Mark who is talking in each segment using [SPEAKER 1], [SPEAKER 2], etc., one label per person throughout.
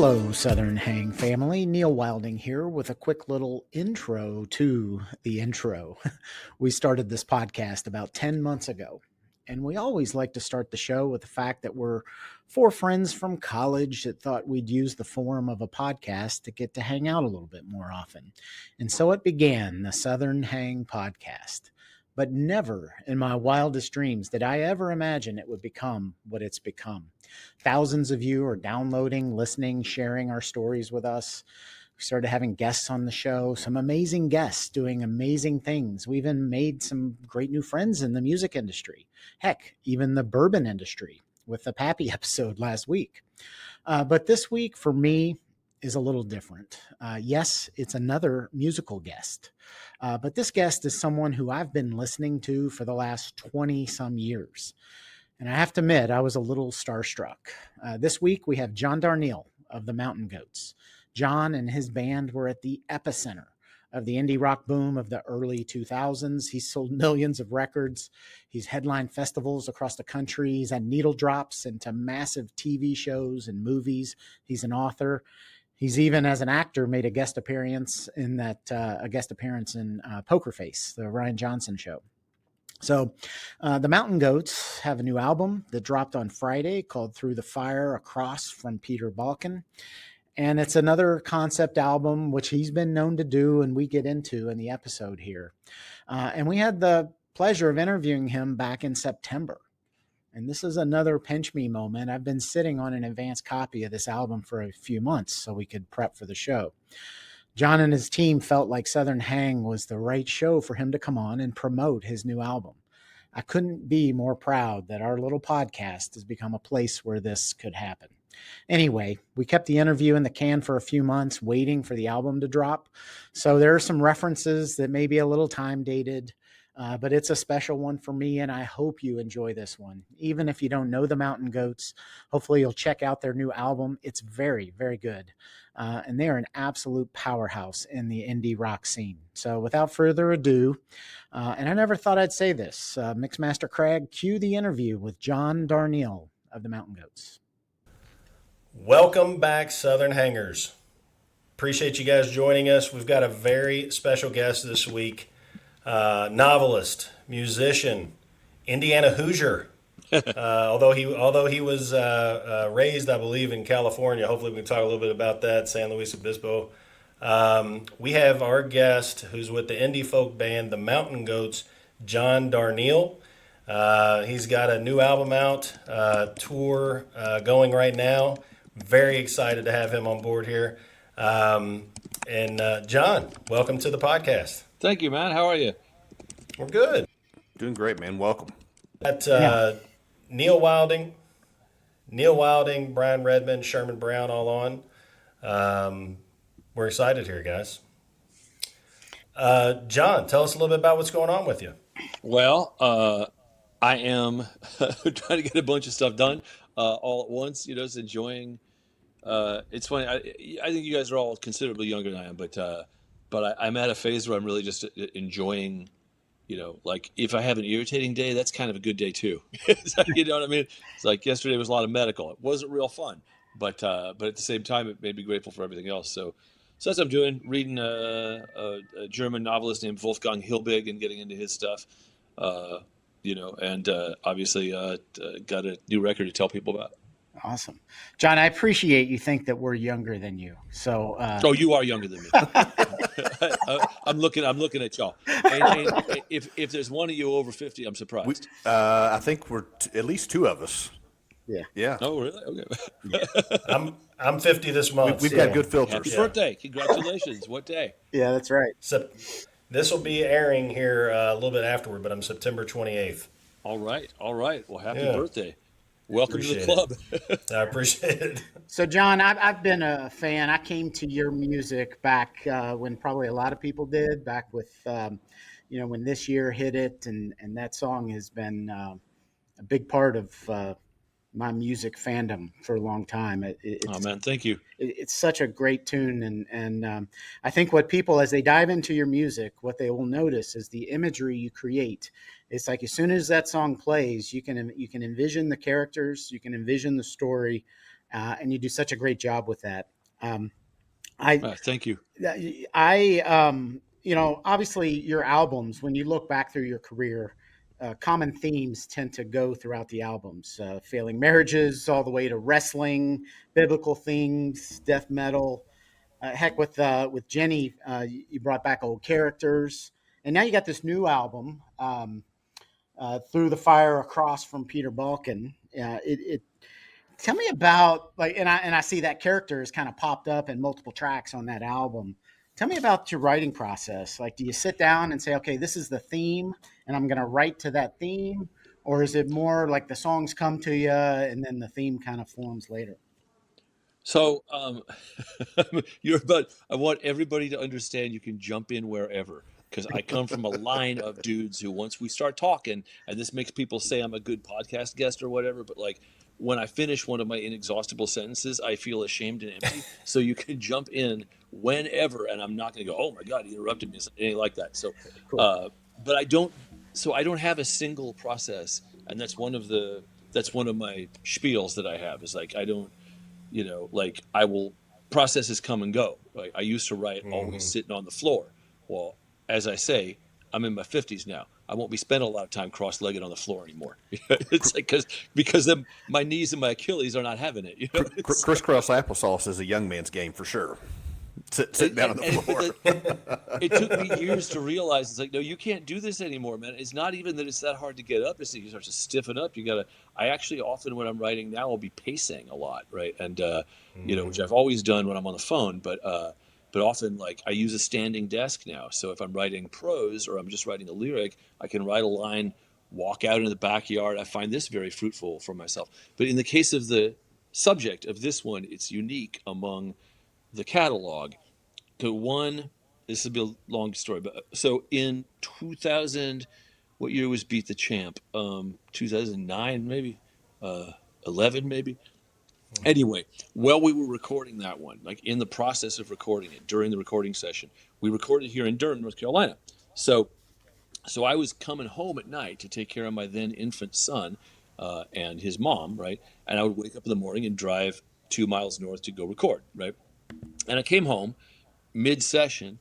[SPEAKER 1] Hello, Southern Hang family. Neil Wilding here with a quick little intro to the intro. We started this podcast about 10 months ago, and we always like to start the show with the fact that we're four friends from college that thought we'd use the form of a podcast to get to hang out a little bit more often. And so it began, the Southern Hang podcast. But never in my wildest dreams did I ever imagine it would become what it's become. Thousands of you are downloading, listening, sharing our stories with us. We started having guests on the show, some amazing guests doing amazing things. We even made some great new friends in the music industry. Heck, even the bourbon industry with the Pappy episode last week. But this week for me is a little different. Yes, it's another musical guest. But this guest is someone who I've been listening to for the last 20 some years. And I have to admit, I was a little starstruck. This week, we have John Darnielle of the Mountain Goats. John and his band were at the epicenter of the indie rock boom of the early 2000s. He's sold millions of records. He's headlined festivals across the country. He's had needle drops into massive TV shows and movies. He's an author. He's even, as an actor, made a guest appearance in Poker Face, the Ryan Johnson show. So the Mountain Goats have a new album that dropped on Friday called Through the Fire Across from Peter Balkan. And it's another concept album, which he's been known to do, and we get into in the episode here. And we had the pleasure of interviewing him back in September. And this is another pinch me moment. I've been sitting on an advanced copy of this album for a few months so we could prep for the show. John and his team felt like Southern Hang was the right show for him to come on and promote his new album. I couldn't be more proud that our little podcast has become a place where this could happen. Anyway, we kept the interview in the can for a few months, waiting for the album to drop. So there are some references that may be a little time dated, but it's a special one for me, and I hope you enjoy this one. Even if you don't know the Mountain Goats, hopefully you'll check out their new album. It's very, very good. And they are an absolute powerhouse in the indie rock scene. So without further ado, and I never thought I'd say this, Mixmaster Craig, cue the interview with John Darnielle of the Mountain Goats.
[SPEAKER 2] Welcome back, Southern Hangers. Appreciate you guys joining us. We've got a very special guest this week. Novelist, musician, Indiana Hoosier. Although he was raised, I believe, in California. Hopefully we can talk a little bit about that, San Luis Obispo. We have our guest who's with the indie folk band, the Mountain Goats, John Darnielle. He's got a new album out, tour going right now. Very excited to have him on board here. And John, welcome to the podcast.
[SPEAKER 3] Thank you, man. How are you?
[SPEAKER 2] We're good.
[SPEAKER 4] Doing great, man. Welcome.
[SPEAKER 2] Got Neil Wilding, Brian Redmond, Sherman Brown all on. We're excited here, guys. John, tell us a little bit about what's going on with you.
[SPEAKER 3] Well, I am trying to get a bunch of stuff done all at once. You know, just enjoying. It's funny. I think you guys are all considerably younger than I am, but I'm at a phase where I'm really just enjoying. You know, like if I have an irritating day, that's kind of a good day too. You know what I mean? It's like yesterday was a lot of medical. It wasn't real fun, but at the same time, it made me grateful for everything else. So that's what I'm doing. Reading a German novelist named Wolfgang Hilbig and getting into his stuff. You know, and obviously got a new record to tell people about.
[SPEAKER 1] Awesome. John, I appreciate you think that we're younger than you. So
[SPEAKER 3] oh, you are younger than me. I'm looking at y'all. And if there's one of you over 50, I'm surprised.
[SPEAKER 4] I think we're at least two of us. Yeah.
[SPEAKER 3] Oh, really? Okay.
[SPEAKER 2] I'm 50 this month.
[SPEAKER 4] We've got good filters.
[SPEAKER 3] Happy birthday. Congratulations. What day?
[SPEAKER 1] Yeah, that's right.
[SPEAKER 2] So this will be airing here a little bit afterward, but I'm September 28th.
[SPEAKER 3] All right. Well, happy birthday. Welcome to the club.
[SPEAKER 2] I appreciate it.
[SPEAKER 1] So, John, I've been a fan. I came to your music back when probably a lot of people did, back with, when This Year hit it. And that song has been a big part of my music fandom for a long time.
[SPEAKER 3] Oh, man, thank you.
[SPEAKER 1] It's such a great tune. And I think what people, as they dive into your music, what they will notice is the imagery you create. It's like as soon as that song plays, you can envision the characters, you can envision the story, and you do such a great job with that. Um, I
[SPEAKER 3] Thank you.
[SPEAKER 1] Obviously your albums, when you look back through your career, common themes tend to go throughout the albums, failing marriages all the way to wrestling, biblical things, death metal. Heck, with Jenny, you brought back old characters, and now you got this new album, Through the Fire Across from Peter Balkan. It Tell me about, like, and I see that character has kind of popped up in multiple tracks on that album. Tell me about your writing process. Like, do you sit down and say, okay, this is the theme, and I'm going to write to that theme, or is it more like the songs come to you and then the theme kind of forms later?
[SPEAKER 3] So, I want everybody to understand you can jump in wherever, because I come from a line of dudes who, once we start talking, and this makes people say I'm a good podcast guest or whatever, but like when I finish one of my inexhaustible sentences, I feel ashamed and empty. So you can jump in whenever, and I'm not going to go, oh my God, he interrupted me. It ain't like that. So,
[SPEAKER 1] Cool.
[SPEAKER 3] uh, but I don't have a single process. And that's one of my spiels that I have is like, I don't, like I will processes come and go. Like I used to write always sitting on the floor. Well, as I say, I'm in my 50s now. I won't be spending a lot of time cross-legged on the floor anymore. It's like because then my knees and my Achilles are not having it. It's like,
[SPEAKER 4] Crisscross applesauce is a young man's game for sure. Sit down on the
[SPEAKER 3] but
[SPEAKER 4] floor.
[SPEAKER 3] it took me years to realize it's like, no, you can't do this anymore, man. It's not even that it's that hard to get up. It's that you start to stiffen up. I actually often when I'm writing now, I'll be pacing a lot, right? And, which I've always done when I'm on the phone, but often like I use a standing desk now. So if I'm writing prose or I'm just writing a lyric, I can write a line, walk out into the backyard. I find this very fruitful for myself. But in the case of the subject of this one, it's unique among the catalog to one. This will be a long story, but so in 2000, what year was Beat the Champ? 2009, maybe, 11, maybe. Anyway, while we were recording that one, like in the process of recording it during the recording session, we recorded here in Durham, North Carolina. So, so I was coming home at night to take care of my then infant son and his mom, right? And I would wake up in the morning and drive 2 miles north to go record, right? And I came home mid session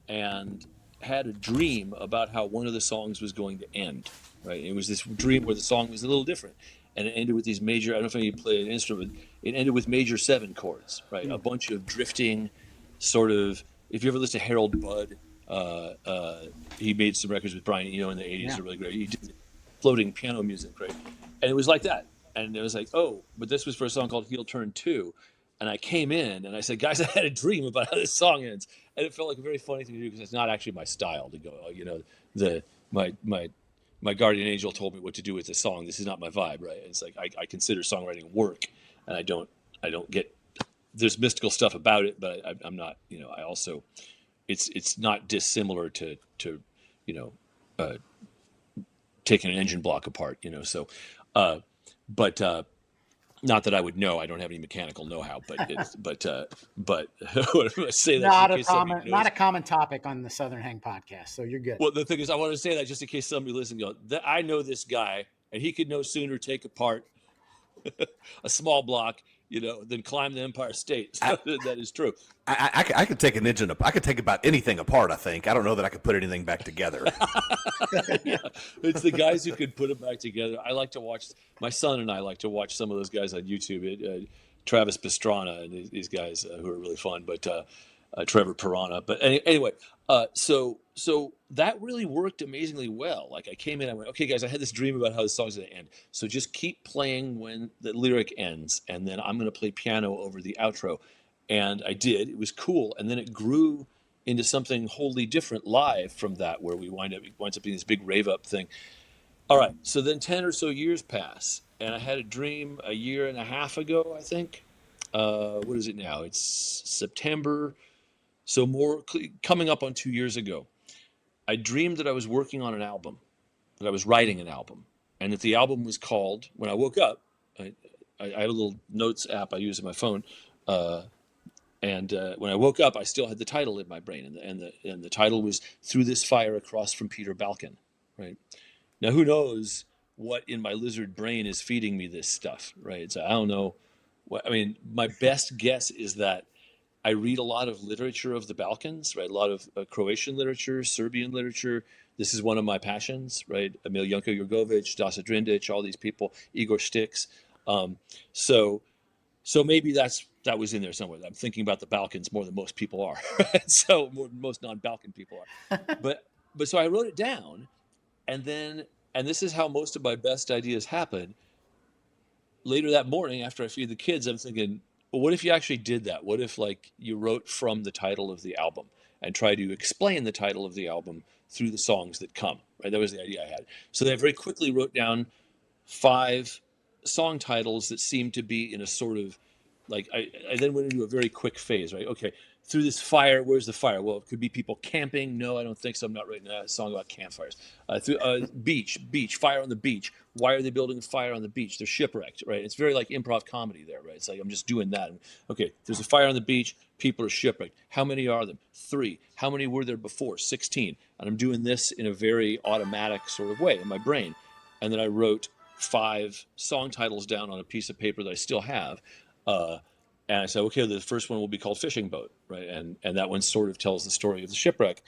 [SPEAKER 3] and had a dream about how one of the songs was going to end. Right, it was this dream where the song was a little different, and it ended with these major. I don't know if you play an instrument. It ended with major seven chords. Right, a bunch of drifting, sort of. If you ever listen to Harold Budd, he made some records with Brian Eno in the '80s.
[SPEAKER 1] Yeah.
[SPEAKER 3] They're really great. He did floating piano music, right? And it was like that. And it was like, oh, but this was for a song called Heel Turn 2. And I came in and I said, guys, I had a dream about how this song ends. And it felt like a very funny thing to do because it's not actually my style to go, oh, the my guardian angel told me what to do with this song. This is not my vibe, right? It's like I consider songwriting work, and I don't get there's mystical stuff about it, but I'm not, I also it's not dissimilar to you know uh, taking an engine block apart, so uh, but not that I would know. I don't have any mechanical know-how, but I say that just in case somebody
[SPEAKER 1] Not
[SPEAKER 3] knows.
[SPEAKER 1] a common topic on the Southern Hang podcast. So you're good.
[SPEAKER 3] Well, the thing is, I want to say that just in case somebody listening goes, I know this guy, and he could no sooner take apart a small block, than climb the Empire State.
[SPEAKER 4] I,
[SPEAKER 3] So that is true.
[SPEAKER 4] I could take an engine up. I could take about anything apart. I think. I don't know that I could put anything back together.
[SPEAKER 3] Yeah, it's the guys who could put it back together. I like to watch. My son and I like to watch some of those guys on YouTube. Travis Pastrana and these guys who are really fun. But Trevor Piranha. But anyway, so that really worked amazingly well. Like I came in, I went, okay, guys, I had this dream about how the song's going to end. So just keep playing when the lyric ends, and then I'm going to play piano over the outro. And I did. It was cool, and then it grew into something wholly different live from that, where it winds up being this big rave up thing. All right, so then 10 or so years pass, and I had a dream a year and a half ago, I think. What is it now? It's September. So coming up on 2 years ago, I dreamed that I was working on an album, that I was writing an album, and that the album was called. When I woke up, I had a little notes app I use on my phone, uh, and when I woke up, I still had the title in my brain, and the title was "Through This Fire Across from Peter Balkan." Right now, who knows what in my lizard brain is feeding me this stuff? Right? So I don't know I mean, my best guess is that I read a lot of literature of the Balkans, right? A lot of Croatian literature, Serbian literature. This is one of my passions, right? Emil Jurgovic, Dasa Drindic, all these people, Igor Stix. Um, so, so maybe that was in there somewhere. I'm thinking about the Balkans more than most people are, right? So more than most non-Balkan people are. But but so I wrote it down, and then and this is how most of my best ideas happen. Later that morning after I feed the kids, I'm thinking, well, what if you actually did that? What if like you wrote from the title of the album and try to explain the title of the album through the songs that come, right? That was the idea I had. So I very quickly wrote down 5 song titles that seemed to be in a sort of like I then went into a very quick phase, right? Okay, through this fire, where's the fire? Well, it could be people camping. No, I don't think so. I'm not writing a song about campfires. Through beach, fire on the beach. Why are they building a fire on the beach? They're shipwrecked, right? It's very like improv comedy there, right? It's like I'm just doing that. Okay, there's a fire on the beach. People are shipwrecked. How many are them? 3. How many were there before? 16. And I'm doing this in a very automatic sort of way in my brain. And then I wrote 5 song titles down on a piece of paper that I still have. Uh, and I said, okay, the first one will be called Fishing Boat, right? And that one sort of tells the story of the shipwreck.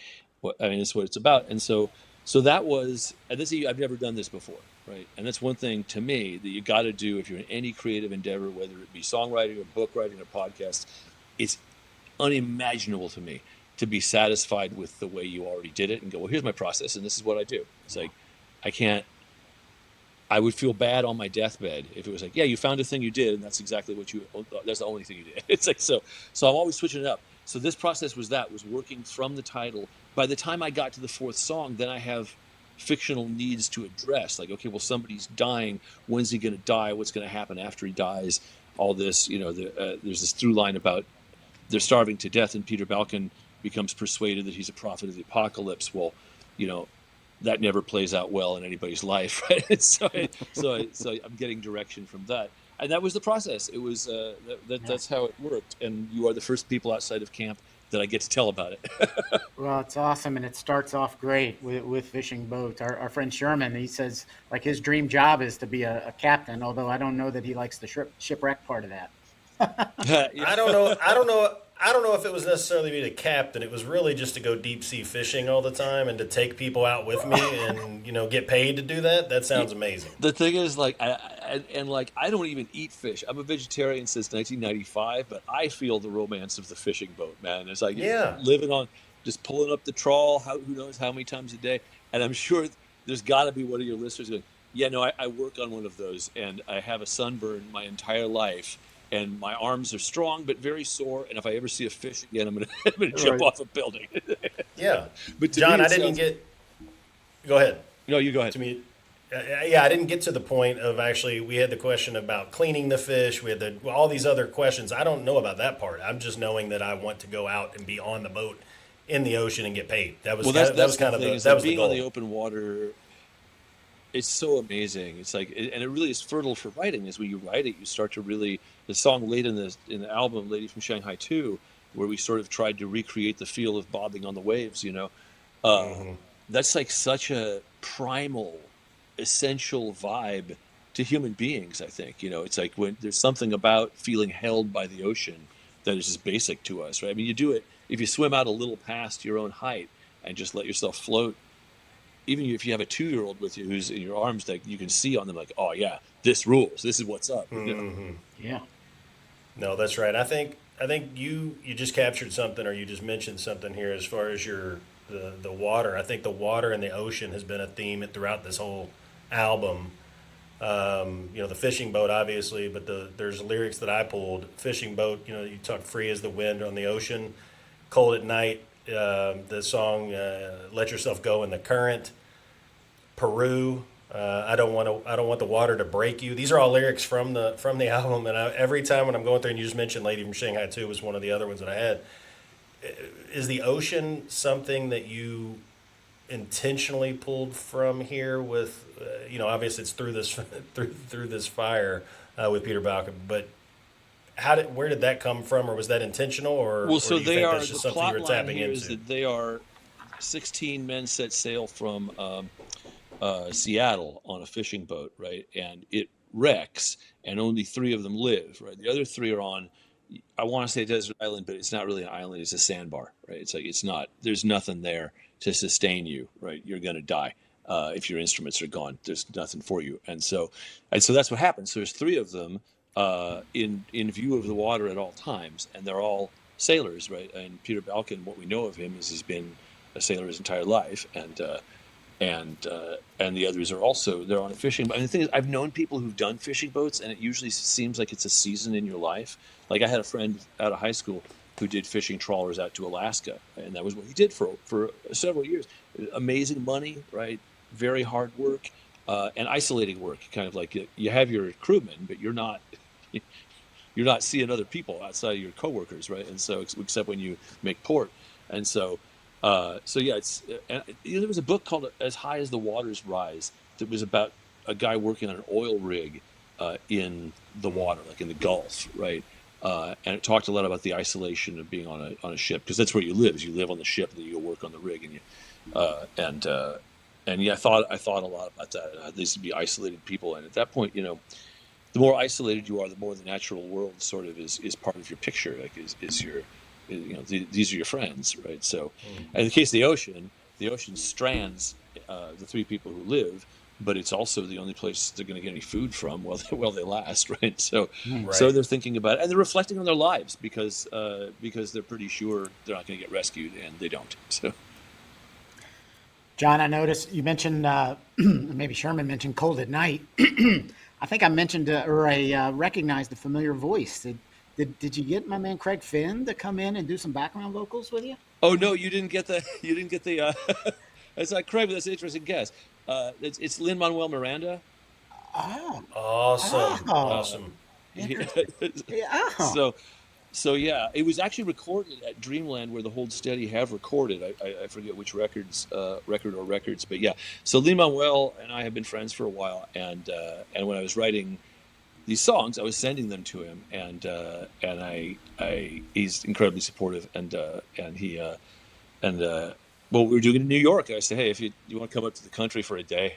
[SPEAKER 3] I mean, it's what it's about. And so that was, and this I've never done this before, right? And that's one thing to me that you got to do if you're in any creative endeavor, whether it be songwriting or book writing or podcast. It's unimaginable to me to be satisfied with the way you already did it and go, well, here's my process, and this is what I do. It's like I can't. I would feel bad on my deathbed if it was like, yeah, you found a thing you did, and that's exactly what you. That's the only thing you did. It's like so. So I'm always switching it up. So this process was working from the title. By the time I got to the 4th song, then I have fictional needs to address. Like, okay, well, somebody's dying. When's he going to die? What's going to happen after he dies? All this, there's this through line about they're starving to death, and Peter Balkan becomes persuaded that he's a prophet of the apocalypse. Well, you know, that never plays out well in anybody's life, right? So I'm getting direction from that, and that was the process. It was that's how it worked. And you are the first people outside of camp that I get to tell about it.
[SPEAKER 1] Well, it's awesome, and it starts off great with Fishing Boat. Our friend Sherman, he says like his dream job is to be a captain, although I don't know that he likes the shipwreck part of that.
[SPEAKER 2] I don't know. I don't know. I don't know if it was necessarily to be the captain. It was really just to go deep sea fishing all the time and to take people out with me and get paid to do that. That sounds amazing.
[SPEAKER 3] The thing is, like, I don't even eat fish. I'm a vegetarian since 1995, but I feel the romance of the fishing boat, man. It's like
[SPEAKER 2] Yeah.
[SPEAKER 3] living on, just pulling up the trawl. Who knows how many times a day? And I'm sure there's got to be one of your listeners going, "Yeah, no, I work on one of those, and I have a sunburn my entire life." And my arms are strong but very sore. And if I ever see a fish again, I'm gonna jump
[SPEAKER 1] Right.
[SPEAKER 3] off a building.
[SPEAKER 2] Yeah.
[SPEAKER 3] But to
[SPEAKER 2] John,
[SPEAKER 3] me,
[SPEAKER 2] I
[SPEAKER 3] it
[SPEAKER 2] didn't
[SPEAKER 3] sounds.
[SPEAKER 2] get. Go ahead.
[SPEAKER 3] No, you go ahead.
[SPEAKER 2] To me, yeah, I didn't get to the point of actually. We had the question about cleaning the fish. We had all these other questions. I don't know about that part. I'm just knowing that I want to go out and be on the boat in the ocean and get paid. That was
[SPEAKER 3] Well,
[SPEAKER 2] kind of, that
[SPEAKER 3] that's
[SPEAKER 2] was
[SPEAKER 3] the
[SPEAKER 2] kind of
[SPEAKER 3] thing
[SPEAKER 2] the
[SPEAKER 3] is
[SPEAKER 2] that
[SPEAKER 3] that
[SPEAKER 2] was the
[SPEAKER 3] being on
[SPEAKER 2] goal.
[SPEAKER 3] the open water, it's so amazing. It's like, and it really is fertile for writing. Is when you write it, you start to really the song late in the album, "Lady from Shanghai 2," where we sort of tried to recreate the feel of bobbing on the waves. Uh,
[SPEAKER 2] Hmm.
[SPEAKER 3] that's like such a primal, essential vibe to human beings. I think it's like when there's something about feeling held by the ocean that is just basic to us, right? I mean, you do it if you swim out a little past your own height and just let yourself float even if you have a 2-year-old with you who's in your arms that you can see on them like, oh yeah, this rules. This is what's up.
[SPEAKER 1] Yeah.
[SPEAKER 2] No, that's right. I think you just captured something, or you just mentioned something here as far as the water. I think the water and the ocean has been a theme throughout this whole album. The fishing boat, obviously, but there's lyrics that I pulled. Fishing boat, you talk free as the wind on the ocean, cold at night. The song "Let Yourself Go in the Current," Peru. I don't want the water to break you. These are all lyrics from the album, and every time when I'm going through, and you just mentioned "Lady from Shanghai 2" was one of the other ones that I had. Is the ocean something that you intentionally pulled from here? With obviously it's through this through this fire with Peter Balkan, but where did that come from, or was that intentional,
[SPEAKER 3] Well,
[SPEAKER 2] or
[SPEAKER 3] so
[SPEAKER 2] do you
[SPEAKER 3] they
[SPEAKER 2] think
[SPEAKER 3] are,
[SPEAKER 2] that's
[SPEAKER 3] the
[SPEAKER 2] just something you
[SPEAKER 3] plot
[SPEAKER 2] were
[SPEAKER 3] line
[SPEAKER 2] tapping
[SPEAKER 3] here is
[SPEAKER 2] into?
[SPEAKER 3] that they are 16 men set sail from Seattle on a fishing boat, right? And it wrecks, and only three of them live. Right, the other three are on. I want to say desert island, but it's not really an island. It's a sandbar. Right, it's like it's not. There's nothing there to sustain you. Right, you're gonna die. If your instruments are gone, there's nothing for you, and so that's what happens. So there's three of them in view of the water at all times, and they're all sailors, right? And Peter Balkan, what we know of him is he's been a sailor his entire life, and the others are also they're on a fishing. And the thing is, I've known people who've done fishing boats, and it usually seems like it's a season in your life. Like I had a friend out of high school who did fishing trawlers out to Alaska, and that was what he did for several years. Amazing money, right? Very hard work, and isolating work. Kind of like you have your crewmen, but you're not seeing other people outside of your coworkers, right? And so, except when you make port, and so yeah, and there was a book called "As High as the Waters Rise" that was about a guy working on an oil rig in the water, like in the Gulf, right? And it talked a lot about the isolation of being on a ship, because that's where you live. Is you live on the ship, and then you go work on the rig, and you uh, and uh, and yeah, I thought a lot about that. These would be isolated people, and at that point, the more isolated you are, the more the natural world sort of is part of your picture. Like is your, these are your friends, right? So, in the case of the ocean strands the three people who live, but it's also the only place they're going to get any food from while they last, right? So,
[SPEAKER 1] Mm.
[SPEAKER 3] so
[SPEAKER 2] Right.
[SPEAKER 3] they're thinking about it, and they're reflecting on their lives because they're pretty sure they're not going to get rescued, and they don't. So,
[SPEAKER 1] John, I noticed you mentioned, maybe Sherman mentioned Cold at Night. I think I mentioned or I recognized a familiar voice. Did you get my man Craig Finn to come in and do some background vocals with you?
[SPEAKER 3] oh no, you didn't get the you didn't get the. It's not Craig, but that's an interesting guess. It's Lin Manuel Miranda.
[SPEAKER 1] Oh,
[SPEAKER 2] Awesome.
[SPEAKER 1] oh,
[SPEAKER 3] Uh,
[SPEAKER 2] Awesome.
[SPEAKER 1] yeah. Oh,
[SPEAKER 3] so so yeah, it was actually recorded at Dreamland, where the Hold Steady have recorded. I forget which record or records, but yeah. So Lin Manuel and I have been friends for a while, and when I was writing these songs, I was sending them to him, and I he's incredibly supportive, and he and well, we were doing it in New York. I said, hey, if you want to come up to the country for a day,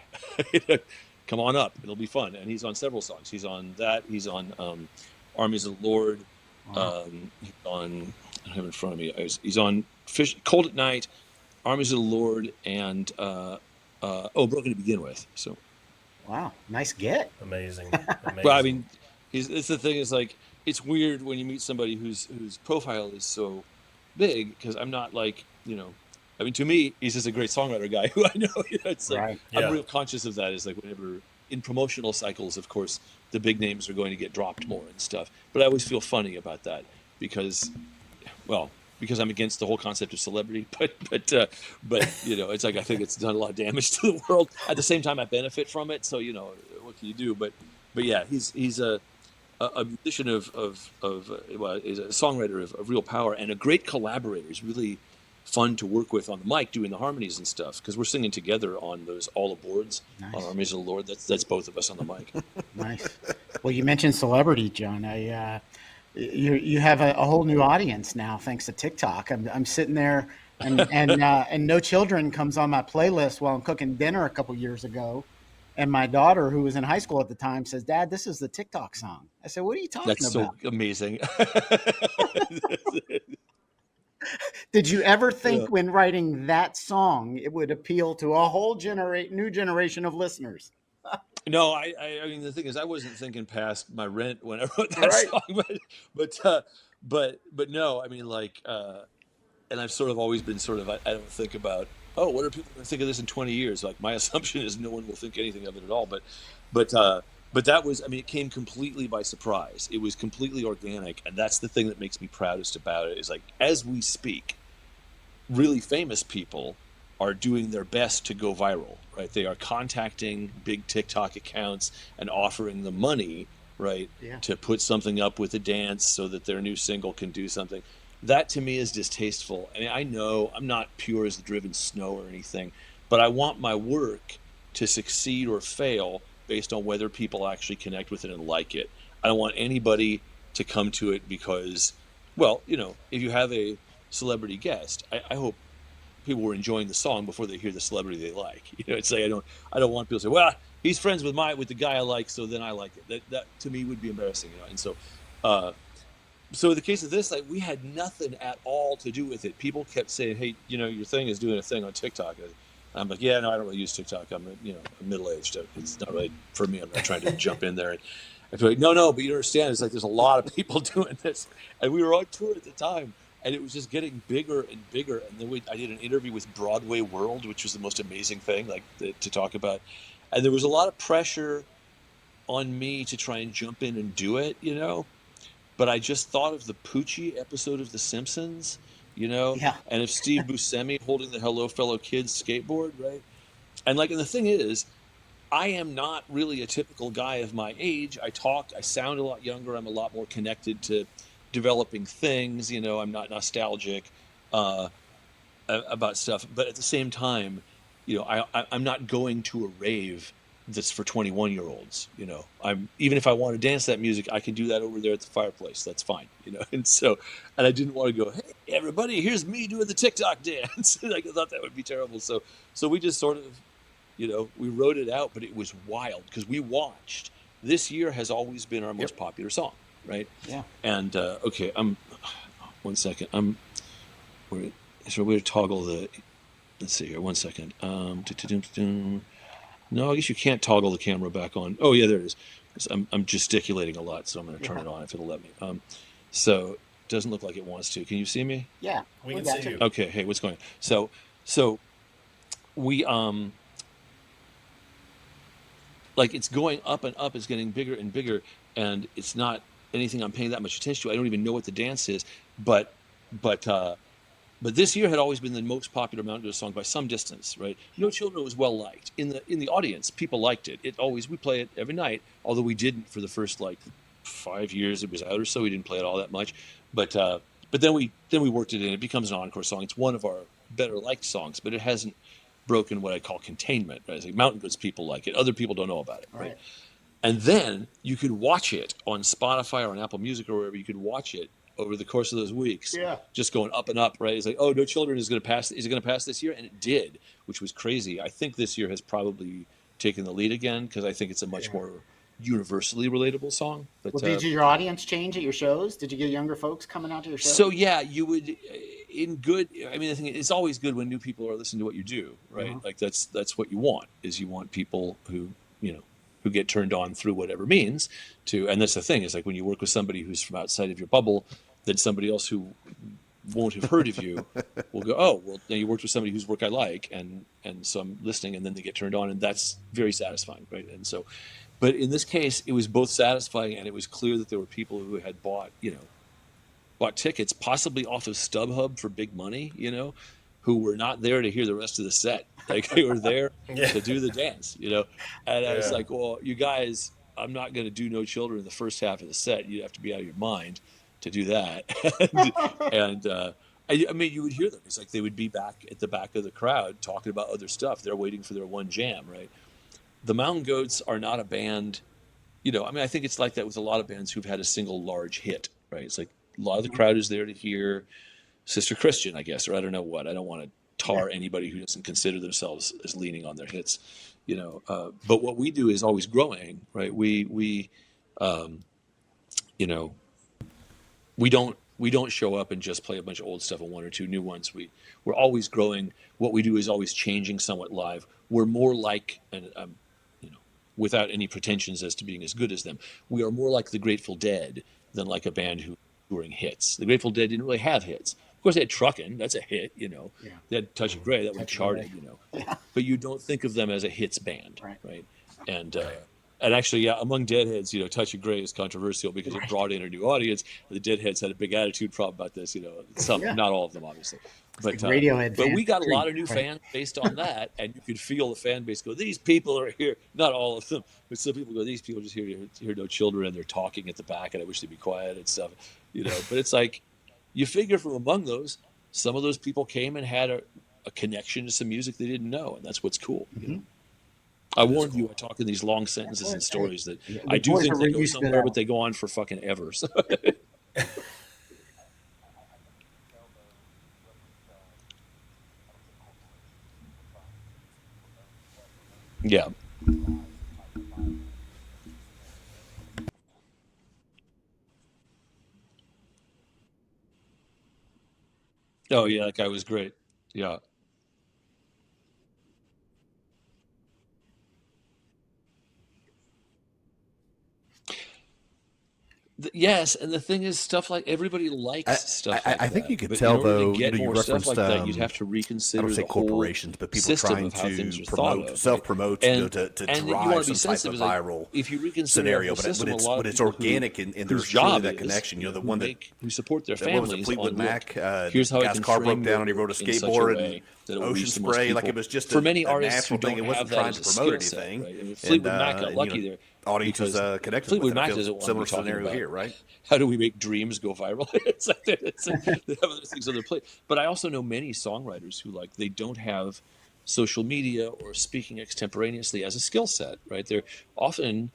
[SPEAKER 3] come on up. It'll be fun. And he's on several songs. He's on that. He's on Armies of the Lord.
[SPEAKER 1] wow.
[SPEAKER 3] He's on. I don't have it in front of me. He's on Fish, Cold at Night, Armies of the Lord, and Broken to Begin With. So,
[SPEAKER 1] Wow. Nice get.
[SPEAKER 2] Amazing.
[SPEAKER 3] but I
[SPEAKER 2] Amazing.
[SPEAKER 3] mean, it's the thing is like it's weird when you meet somebody whose profile is so big, because I'm not like I mean, to me, he's just a great songwriter guy who I know. It's like
[SPEAKER 1] Right.
[SPEAKER 3] I'm
[SPEAKER 2] Yeah.
[SPEAKER 3] real conscious of that. Is like whenever in promotional cycles, of course, the big names are going to get dropped more and stuff. But I always feel funny about that because, well, because I'm against the whole concept of celebrity. But it's like I think it's done a lot of damage to the world. At the same time, I benefit from it. So what can you do? But yeah, he's a musician well, is a songwriter of real power and a great collaborator. He's really fun to work with on the mic, doing the harmonies and stuff, because we're singing together on those all aboards on
[SPEAKER 1] Nice.
[SPEAKER 3] Armies of the Lord. That's both of us on the mic.
[SPEAKER 1] Nice. Well, you mentioned celebrity, John. You have a whole new audience now thanks to TikTok. I'm sitting there, and No Children comes on my playlist while I'm cooking dinner a couple years ago, and my daughter, who was in high school at the time, says, "Dad, this is the TikTok song." I said, "What are you talking
[SPEAKER 3] That's so
[SPEAKER 1] about?"
[SPEAKER 3] amazing.
[SPEAKER 1] Did you ever think
[SPEAKER 3] Yeah.
[SPEAKER 1] when writing that song it would appeal to a whole new generation of listeners?
[SPEAKER 3] No, I mean the thing is, I wasn't thinking past my rent when I wrote that
[SPEAKER 1] Right.
[SPEAKER 3] song, but no, I mean and I've sort of always been sort of I don't think about, oh, what are people going to think of this in 20 years? Like my assumption is no one will think anything of it at all. But uh, but that was, I mean, it came completely by surprise. It was completely organic, and that's the thing that makes me proudest about it. Is like as we speak, really famous people are doing their best to go viral, right? They are contacting big TikTok accounts and offering them money, right,
[SPEAKER 1] Yeah.
[SPEAKER 3] to put something up with a dance so that their new single can do something. That to me is distasteful. I mean, I know I'm not pure as the driven snow or anything, but I want my work to succeed or fail based on whether people actually connect with it and like it. I don't want anybody to come to it because, well, if you have a celebrity guest, I hope people were enjoying the song before they hear the celebrity they like. It's like I don't want people to say, well, he's friends with the guy I like, so then I like it. That to me would be embarrassing, And so, uh, so in the case of this, like we had nothing at all to do with it. People kept saying, "Hey, your thing is doing a thing on TikTok." I'm like, "Yeah, no, I don't really use TikTok. I'm middle aged. It's not really for me. I'm not trying to jump in there." And I feel like, no, but you understand, it's like there's a lot of people doing this, and we were on tour at the time, and it was just getting bigger and bigger. And then I did an interview with Broadway World, which was the most amazing thing, like to talk about. And there was a lot of pressure on me to try and jump in and do it. But I just thought of the Poochie episode of The Simpsons,
[SPEAKER 1] Yeah.
[SPEAKER 3] and of Steve Buscemi holding the Hello Fellow Kids skateboard, right? And like, and the thing is, I am not really a typical guy of my age. I sound a lot younger. I'm a lot more connected to developing things. I'm not nostalgic uh, about stuff. But at the same time, I'm not going to a rave that's for 21-year-olds. I'm even if I want to dance that music, I can do that over there at the fireplace. That's fine. And I didn't want to go, hey, everybody, here's me doing the TikTok dance. Like, I thought that would be terrible. So we just sort of we wrote it out, but it was wild because we watched. This year has always been our
[SPEAKER 4] Yep.
[SPEAKER 3] most popular song, right?
[SPEAKER 1] Yeah.
[SPEAKER 3] And okay, I'm 1 second. So we're toggle the. Let's see here. 1 second. No, I guess you can't toggle the camera back on. Oh yeah, there it is. 'Cause I'm gesticulating a lot, so I'm going to turn
[SPEAKER 1] Yeah.
[SPEAKER 3] it on if it'll let me. So it doesn't look like it wants to. Can you see me?
[SPEAKER 1] Yeah.
[SPEAKER 2] We
[SPEAKER 1] We
[SPEAKER 2] can
[SPEAKER 1] got
[SPEAKER 2] see
[SPEAKER 1] you.
[SPEAKER 2] you.
[SPEAKER 3] Okay. Hey, what's going on? So we like it's going up and up, it's getting bigger and bigger, and it's not anything I'm paying that much attention to. I don't even know what the dance is, but but uh but this year had always been the most popular Mountain Dew song by some distance, right? No Children was well liked in the audience. People liked it. We play it every night, although we didn't for the first like 5 years it was out or so. We didn't play it all that much, but then we worked it in. It becomes an encore song. It's one of our better liked songs, but it hasn't broken what I call containment. Right? It's like Mountain Goods people like it. Other people don't know about it,
[SPEAKER 1] All
[SPEAKER 3] right?
[SPEAKER 1] right.
[SPEAKER 3] And then you could watch it on Spotify or on Apple Music or wherever. You could watch it over the course of those weeks,
[SPEAKER 1] Yeah.
[SPEAKER 3] just going up and up, right? It's like, oh, No Children is going to pass. Is it going to pass this year? And it did, which was crazy. I think this year has probably taken the lead again because I think it's a much
[SPEAKER 1] Yeah.
[SPEAKER 3] more universally relatable song.
[SPEAKER 1] Well,
[SPEAKER 3] But
[SPEAKER 1] did your audience change at your shows? Did you get younger folks coming out to your shows?
[SPEAKER 3] so yeah, you would in good. I mean, I think it's always good when new people are listening to what you do, right?
[SPEAKER 1] Uh-huh.
[SPEAKER 3] Like that's what you want is you want people you know who get turned on through whatever means to. And that's the thing is like when you work with somebody who's from outside of your bubble, then somebody else who won't have heard of you will go, oh, well, now you worked with somebody whose work I like, and so I'm listening, and then they get turned on, and that's very satisfying, right? And so, but in this case, it was both satisfying, and it was clear that there were people who had bought tickets, possibly off of StubHub for big money, who were not there to hear the rest of the set. Like they were there
[SPEAKER 2] Yeah.
[SPEAKER 3] to do the dance. And I was
[SPEAKER 2] Yeah.
[SPEAKER 3] like, well, you guys, I'm not going to do No Children in the first half of the set. You'd have to be out of your mind to do that. And I mean, you would hear them. It's like they would be back at the back of the crowd talking about other stuff. They're waiting for their one jam, right? The Mountain Goats are not a band I mean, I think it's like that with a lot of bands who've had a single large hit, right? It's like a lot of the
[SPEAKER 1] Mhm.
[SPEAKER 3] crowd is there to hear Sister Christian, I guess, or I don't know what. I don't want to
[SPEAKER 1] Yeah.
[SPEAKER 3] tar anybody who doesn't consider themselves as leaning on their hits, But what we do is always growing, right? Um, you know, we don't show up and just play a bunch of old stuff and one or two new ones. We're always growing. What we do is always changing somewhat live. We're more like, and without any pretensions as to being as good as them, we are more like the Grateful Dead than like a band who touring hits. The Grateful Dead didn't really have hits. Of course, they had Truckin', that's a hit.
[SPEAKER 1] Yeah.
[SPEAKER 3] They had Touch of Grey, that would have
[SPEAKER 1] Touch of Grey.
[SPEAKER 3] charted.
[SPEAKER 1] Yeah.
[SPEAKER 3] But you don't think of them as a hits band,
[SPEAKER 1] Right.
[SPEAKER 3] right? And
[SPEAKER 2] Right.
[SPEAKER 3] and actually, yeah, among Deadheads, Touch of Grey is controversial because it
[SPEAKER 1] Right.
[SPEAKER 3] brought in a new audience. The Deadheads had a big attitude problem about this. Some,
[SPEAKER 1] Yeah.
[SPEAKER 3] not all of them, obviously,
[SPEAKER 1] It's like
[SPEAKER 3] but
[SPEAKER 1] Radiohead
[SPEAKER 3] but
[SPEAKER 1] fans
[SPEAKER 3] we got a
[SPEAKER 1] treat.
[SPEAKER 3] lot of new
[SPEAKER 1] Right.
[SPEAKER 3] fans based on that, and you could feel the fan base go, "These people are here." Not all of them, but some people go, "These people just hear No Children, and they're talking at the back, and I wish they'd be quiet and stuff." But it's like you figure from among those, some of those people came and had a connection to some music they didn't know, and that's what's cool.
[SPEAKER 1] Mhm.
[SPEAKER 3] I
[SPEAKER 2] That is
[SPEAKER 3] warned you
[SPEAKER 2] cool.
[SPEAKER 3] I talk in these long
[SPEAKER 1] That's
[SPEAKER 3] sentences
[SPEAKER 1] what
[SPEAKER 3] and
[SPEAKER 1] hey,
[SPEAKER 3] stories that I
[SPEAKER 1] the
[SPEAKER 3] do
[SPEAKER 1] boys
[SPEAKER 3] think
[SPEAKER 1] are
[SPEAKER 3] they go
[SPEAKER 1] used to
[SPEAKER 3] somewhere, but
[SPEAKER 1] that.
[SPEAKER 3] they go on for fucking ever. So, yeah. Oh yeah, that guy was great. Yeah. Yes, and the thing is, stuff like everybody likes
[SPEAKER 4] I,
[SPEAKER 3] stuff
[SPEAKER 4] I
[SPEAKER 3] like
[SPEAKER 4] think you
[SPEAKER 3] that.
[SPEAKER 4] could
[SPEAKER 3] But in
[SPEAKER 4] tell,
[SPEAKER 3] order to
[SPEAKER 4] though,
[SPEAKER 3] get
[SPEAKER 4] you
[SPEAKER 3] more stuff
[SPEAKER 4] referenced,
[SPEAKER 3] like that, you'd have to
[SPEAKER 4] I don't
[SPEAKER 3] reconsider
[SPEAKER 4] say
[SPEAKER 3] the whole
[SPEAKER 4] corporations, but people
[SPEAKER 3] system
[SPEAKER 4] trying
[SPEAKER 3] of how things
[SPEAKER 4] to
[SPEAKER 3] are thought
[SPEAKER 4] promote,
[SPEAKER 3] of,
[SPEAKER 4] self
[SPEAKER 3] right?
[SPEAKER 4] promote,
[SPEAKER 3] And
[SPEAKER 4] to
[SPEAKER 3] and you want
[SPEAKER 4] drive
[SPEAKER 3] to be
[SPEAKER 4] some type
[SPEAKER 3] sensitive.
[SPEAKER 4] of
[SPEAKER 3] Is like
[SPEAKER 4] viral
[SPEAKER 3] if you reconsider that
[SPEAKER 4] scenario.
[SPEAKER 3] whole
[SPEAKER 4] But
[SPEAKER 3] system, a lot of
[SPEAKER 4] when it's
[SPEAKER 3] people who
[SPEAKER 4] organic and
[SPEAKER 3] whose
[SPEAKER 4] there's truly
[SPEAKER 3] job
[SPEAKER 4] that
[SPEAKER 3] is,
[SPEAKER 4] connection,
[SPEAKER 3] you know,
[SPEAKER 4] the
[SPEAKER 3] who
[SPEAKER 4] one
[SPEAKER 3] make who support their
[SPEAKER 4] what was it,
[SPEAKER 3] families
[SPEAKER 4] Fleetwood
[SPEAKER 3] on, look,
[SPEAKER 4] Mac?
[SPEAKER 3] here's how I
[SPEAKER 4] Guy's
[SPEAKER 3] can
[SPEAKER 4] car broke
[SPEAKER 3] frame your
[SPEAKER 4] down and he rode a
[SPEAKER 3] work in such a
[SPEAKER 4] skateboard and
[SPEAKER 3] way that it will
[SPEAKER 4] Ocean
[SPEAKER 3] reach the most
[SPEAKER 4] Spray, like it
[SPEAKER 3] people.
[SPEAKER 4] was just
[SPEAKER 3] For many
[SPEAKER 4] a
[SPEAKER 3] artists who
[SPEAKER 4] natural thing.
[SPEAKER 3] don't
[SPEAKER 4] It
[SPEAKER 3] have
[SPEAKER 4] wasn't
[SPEAKER 3] that
[SPEAKER 4] trying
[SPEAKER 3] as
[SPEAKER 4] to
[SPEAKER 3] a
[SPEAKER 4] promote
[SPEAKER 3] skill set,
[SPEAKER 4] anything,
[SPEAKER 3] right? I mean,
[SPEAKER 4] and
[SPEAKER 3] Fleetwood Mac got lucky there
[SPEAKER 4] audience was
[SPEAKER 3] because
[SPEAKER 4] connected with
[SPEAKER 3] Fleetwood
[SPEAKER 4] it. I
[SPEAKER 3] Mac
[SPEAKER 4] feel
[SPEAKER 3] doesn't want to be
[SPEAKER 4] similar
[SPEAKER 3] talking
[SPEAKER 4] scenario
[SPEAKER 3] about
[SPEAKER 4] here, right?
[SPEAKER 3] how do we make dreams go viral. They have other things on their plate. But I also know many songwriters who, like, they don't have social media or speaking extemporaneously as a skill set, right? They're often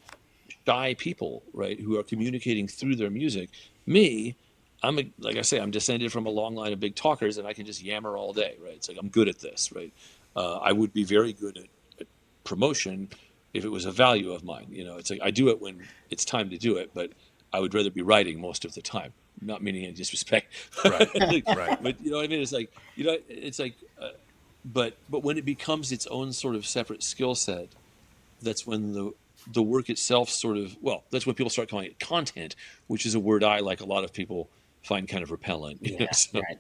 [SPEAKER 3] shy people, right, who are communicating through their music. Me, like I say, I'm descended from a long line of big talkers, and I can just yammer all day, right? It's like I'm good at this, right? I would be very good at promotion if it was a value of mine. You know, it's like I do it when it's time to do it, but I would rather be writing most of the time. Not meaning any disrespect,
[SPEAKER 4] Right, right.
[SPEAKER 3] but you know what I mean. It's like it's like, but when it becomes its own sort of separate skill set, that's when the work itself sort of, well, that's when people start calling it content, which is a word I, like a lot of people, find kind of repellent. You know,
[SPEAKER 1] Yeah,
[SPEAKER 3] so
[SPEAKER 1] right.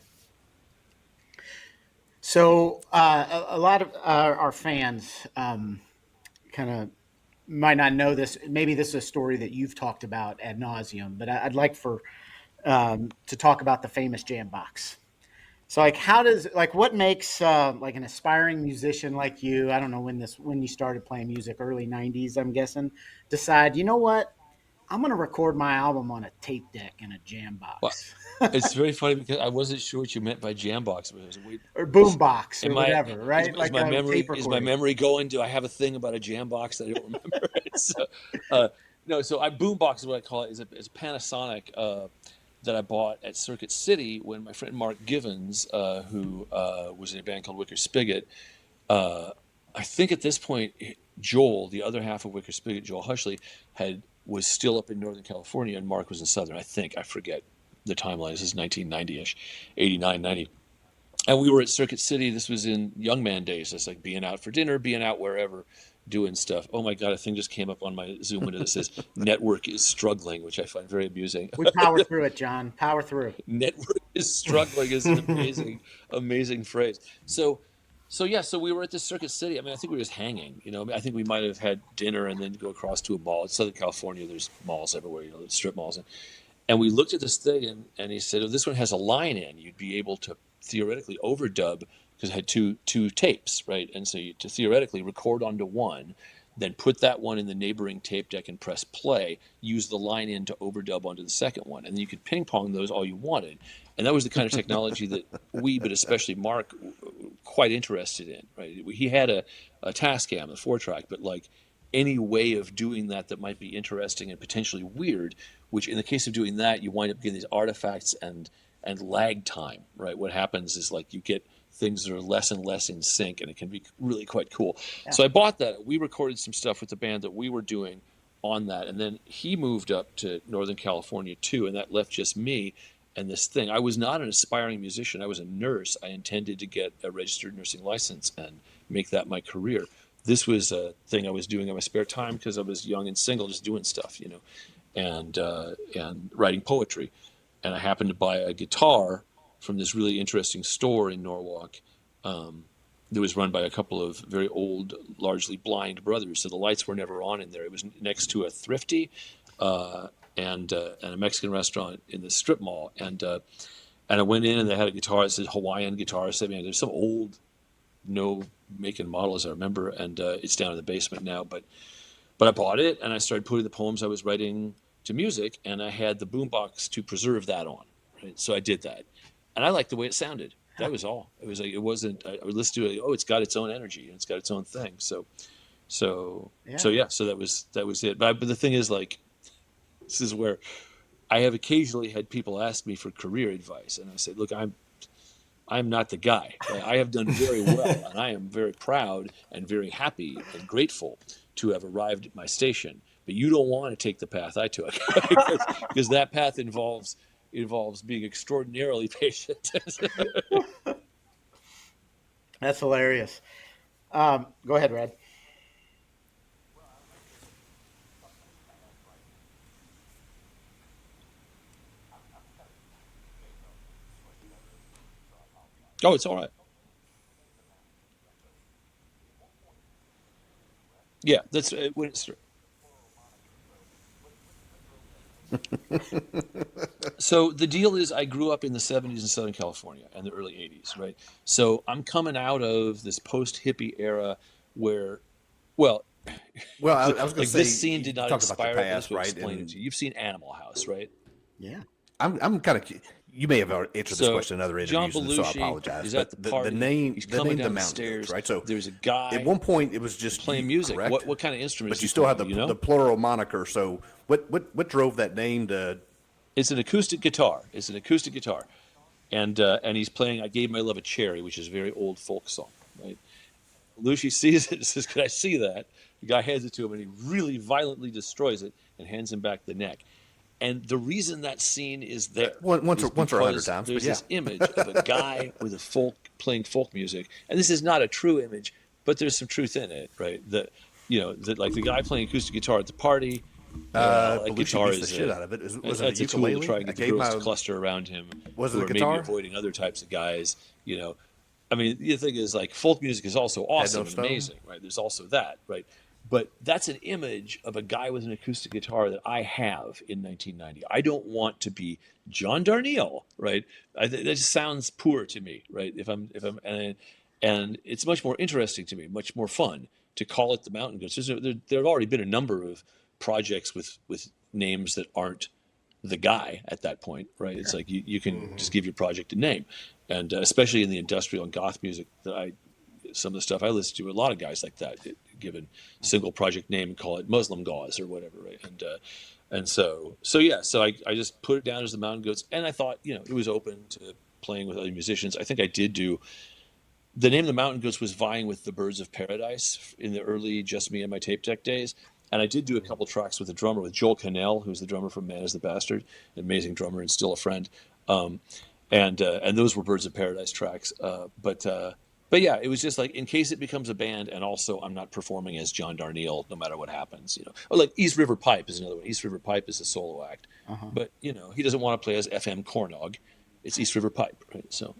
[SPEAKER 1] So a lot of our fans kind of might not know this. Maybe this is a story that you've talked about ad nauseum, but I'd like for to talk about the famous jam box. So, like, how does like what makes like an aspiring musician like you? I don't know when you started playing music, early '90s, I'm guessing. Decide, you know what? I'm going to record my album on a tape deck in a jam
[SPEAKER 3] well,
[SPEAKER 1] box
[SPEAKER 3] it's very funny because I wasn't sure what you meant by Jambox. But I was, wait,
[SPEAKER 1] or boom box or
[SPEAKER 3] am I
[SPEAKER 1] whatever, right?
[SPEAKER 3] is
[SPEAKER 1] Like
[SPEAKER 3] my
[SPEAKER 1] a
[SPEAKER 3] memory
[SPEAKER 1] tape
[SPEAKER 3] is my
[SPEAKER 1] recorder.
[SPEAKER 3] memory going? Do I have a thing about a Jambox that I don't remember? So, uh, no, so I Boombox is what I call it. Is a Panasonic that I bought at Circuit City when my friend Mark Givens, who was in a band called Wicker Spigot. uh, I think at this point, Joel, the other half of Wicker Spigot, Joel Hushley, had was still up in Northern California, and Mark was in Southern. I forget the timeline. This is 1990ish, 89, 90. And we were at Circuit City. This was in young man days. It's like being out for dinner, being out wherever, doing stuff. Oh my God, a thing just came up on my Zoom window that says "network is struggling," which I find very amusing.
[SPEAKER 1] We power through it, John. Power through.
[SPEAKER 3] Network is struggling is an amazing, amazing phrase. So we were at this Circuit City. I mean, I think we were just hanging. You know, I think we might have had dinner and then go across to a mall. In Southern California, there's malls everywhere. You know, there's strip malls, and we looked at this thing, and he said, "Oh, this one has a line in. You'd be able to theoretically overdub because it had two tapes, right? And so to theoretically record onto one, then put that one in the neighboring tape deck and press play. Use the line in to overdub onto the second one, and then you could ping pong those all you wanted." And that was the kind of technology that we, but especially Mark, quite interested in. Right? He had a Tascam, a 4-track, but like any way of doing that that might be interesting and potentially weird, which in the case of doing that, you wind up getting these artifacts and lag time, right? What happens is like you get things that are less and less in sync, and it can be really quite cool.
[SPEAKER 1] Yeah.
[SPEAKER 3] So I bought that. We recorded some stuff with the band that we were doing on that, and then he moved up to Northern California too, and that left just me and this thing. I was not an aspiring musician. I was a nurse. I intended to get a registered nursing license and make that my career. This was a thing I was doing in my spare time because I was young and single, just doing stuff, you know, and writing poetry. And I happened to buy a guitar from this really interesting store in Norwalk that was run by a couple of very old, largely blind brothers. So the lights were never on in there. It was next to a thrifty uh, and a Mexican restaurant in the strip mall. And I went in and they had a guitar. It said Hawaiian guitar. I said, man, there's some old, no make and model as I remember, and it's down in the basement now. But I bought it and I started putting the poems I was writing to music, and I had the boombox to preserve that on. Right, so I did that, and I liked the way it sounded. That was all. It was like it wasn't. I would listen to it. Oh, it's got its own energy and it's got its own thing. So
[SPEAKER 1] Yeah.
[SPEAKER 3] yeah. So that was it. But the thing is, like, this is where I have occasionally had people ask me for career advice, and I said, look, I'm not the guy. I have done very well, and I am very proud and very happy and grateful to have arrived at my station. But you don't want to take the path I took because that path involves being extraordinarily patient.
[SPEAKER 1] That's hilarious. Go ahead, Red.
[SPEAKER 3] Oh, it's all right. Yeah, that's when it's so the deal is I grew up in the 70s in Southern California and the early 80s, right? So I'm coming out of this post hippie era where, well,
[SPEAKER 4] Well, I was going to
[SPEAKER 3] like
[SPEAKER 4] say
[SPEAKER 3] this scene
[SPEAKER 4] you
[SPEAKER 3] did not
[SPEAKER 4] talked about your
[SPEAKER 3] inspire it, but this
[SPEAKER 4] past,
[SPEAKER 3] will
[SPEAKER 4] right?
[SPEAKER 3] explain it
[SPEAKER 4] And
[SPEAKER 3] to you. You've seen Animal House, right?
[SPEAKER 1] Yeah.
[SPEAKER 4] I'm kind of you may have answered this
[SPEAKER 3] So
[SPEAKER 4] question in other
[SPEAKER 3] John
[SPEAKER 4] interviews, and so I
[SPEAKER 3] Belushi
[SPEAKER 4] apologize.
[SPEAKER 3] is at
[SPEAKER 4] But
[SPEAKER 3] the
[SPEAKER 4] the
[SPEAKER 3] party.
[SPEAKER 4] name
[SPEAKER 3] He's
[SPEAKER 4] the
[SPEAKER 3] coming
[SPEAKER 4] name the
[SPEAKER 3] down the
[SPEAKER 4] Mountain Goats,
[SPEAKER 3] stairs.
[SPEAKER 4] right? So
[SPEAKER 3] There's a
[SPEAKER 4] at
[SPEAKER 3] guy
[SPEAKER 4] one point it was just
[SPEAKER 3] playing
[SPEAKER 4] you,
[SPEAKER 3] music.
[SPEAKER 4] correct?
[SPEAKER 3] What kind of instrument is
[SPEAKER 4] But
[SPEAKER 3] he
[SPEAKER 4] you still had
[SPEAKER 3] playing? Do you know?
[SPEAKER 4] the plural moniker. So what drove that name to?
[SPEAKER 3] It's an acoustic guitar. It's an acoustic guitar, and he's playing "I Gave My Love a Cherry," which is a very old folk song, right? Belushi sees it and says, "Can I see that?" The guy hands it to him, and he really violently destroys it and hands him back the neck. And the reason that scene is there is
[SPEAKER 4] Once or 100
[SPEAKER 3] because
[SPEAKER 4] times, but
[SPEAKER 3] there's
[SPEAKER 4] yeah.
[SPEAKER 3] this image of a guy with a folk playing folk music, and this is not a true image, but there's some truth in it, right? That that like the guy playing acoustic guitar at the party. Well, that
[SPEAKER 4] Belushi
[SPEAKER 3] guitar
[SPEAKER 4] abused the
[SPEAKER 3] is
[SPEAKER 4] shit out of it. Was it a
[SPEAKER 3] that's a tool to try
[SPEAKER 4] ukulele?
[SPEAKER 3] and
[SPEAKER 4] I
[SPEAKER 3] get the
[SPEAKER 4] gave
[SPEAKER 3] girls to
[SPEAKER 4] my
[SPEAKER 3] cluster around him,
[SPEAKER 4] Was it
[SPEAKER 3] who
[SPEAKER 4] a
[SPEAKER 3] are maybe
[SPEAKER 4] guitar?
[SPEAKER 3] avoiding other types of guys. You know, I mean, the thing is, like, folk music is also
[SPEAKER 4] Had no
[SPEAKER 3] awesome and
[SPEAKER 4] stone.
[SPEAKER 3] amazing, right? There's also that, right? But that's an image of a guy with an acoustic guitar that I have in 1990. I don't want to be John Darnielle, right? That just sounds poor to me, right? If I'm, and it's much more interesting to me, much more fun to call it the Mountain Goats. There have already been a number of projects with names that aren't the guy at that point, right? It's like you can just give your project a name, and especially in the industrial and goth music that some of the stuff I listen to, a lot of guys like that, given single project name and call it Muslim Gauze or whatever, right? And so I just put it down as the Mountain Goats, and I thought it was open to playing with other musicians. I think I did do the name of the Mountain Goats was vying with the Birds of Paradise in the early Just Me and My Tape Deck days. And I did do a couple tracks with a drummer, with Joel Cannell, who's the drummer from Man is the Bastard, an amazing drummer and still a friend. Um, and those were Birds of Paradise tracks. But yeah, it was just like in case it becomes a band, and also I'm not performing as John Darnielle no matter what happens. Or like East River Pipe is another one. East River Pipe is a solo act,
[SPEAKER 1] Uh-huh.
[SPEAKER 3] but he doesn't want to play as FM Cornog. It's East River Pipe, right? So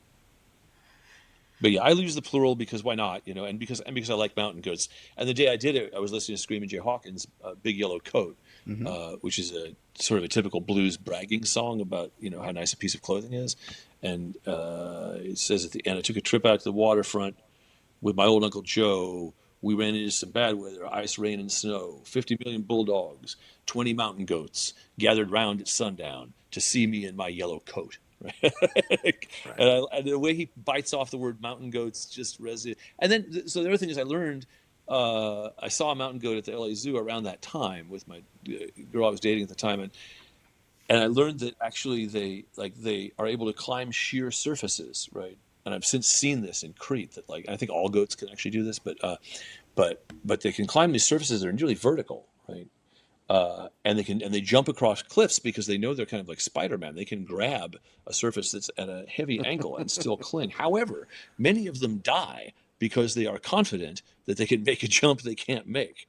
[SPEAKER 3] but yeah, I use the plural because why not? And because I like Mountain Goats. And the day I did it, I was listening to Screaming Jay Hawkins' "Big Yellow Coat,"
[SPEAKER 1] Mm-hmm.
[SPEAKER 3] which is a sort of a typical blues bragging song about how nice a piece of clothing is. And it says at the end, "I took a trip out to the waterfront with my old Uncle Joe. We ran into some bad weather, ice, rain, and snow. 50 million bulldogs, 20 mountain goats gathered round at sundown to see me in my yellow coat." Right?
[SPEAKER 4] Right.
[SPEAKER 3] And the way he bites off the word mountain goats just resonates. And then, so the other thing is, I learned, I saw a mountain goat at the LA Zoo around that time with my girl I was dating at the time. And I learned that actually they are able to climb sheer surfaces, right? And I've since seen this in Crete that I think all goats can actually do this, but they can climb these surfaces that are nearly vertical, right? And they jump across cliffs because they know they're kind of like Spider-Man. They can grab a surface that's at a heavy angle and still cling. However, many of them die because they are confident that they can make a jump they can't make.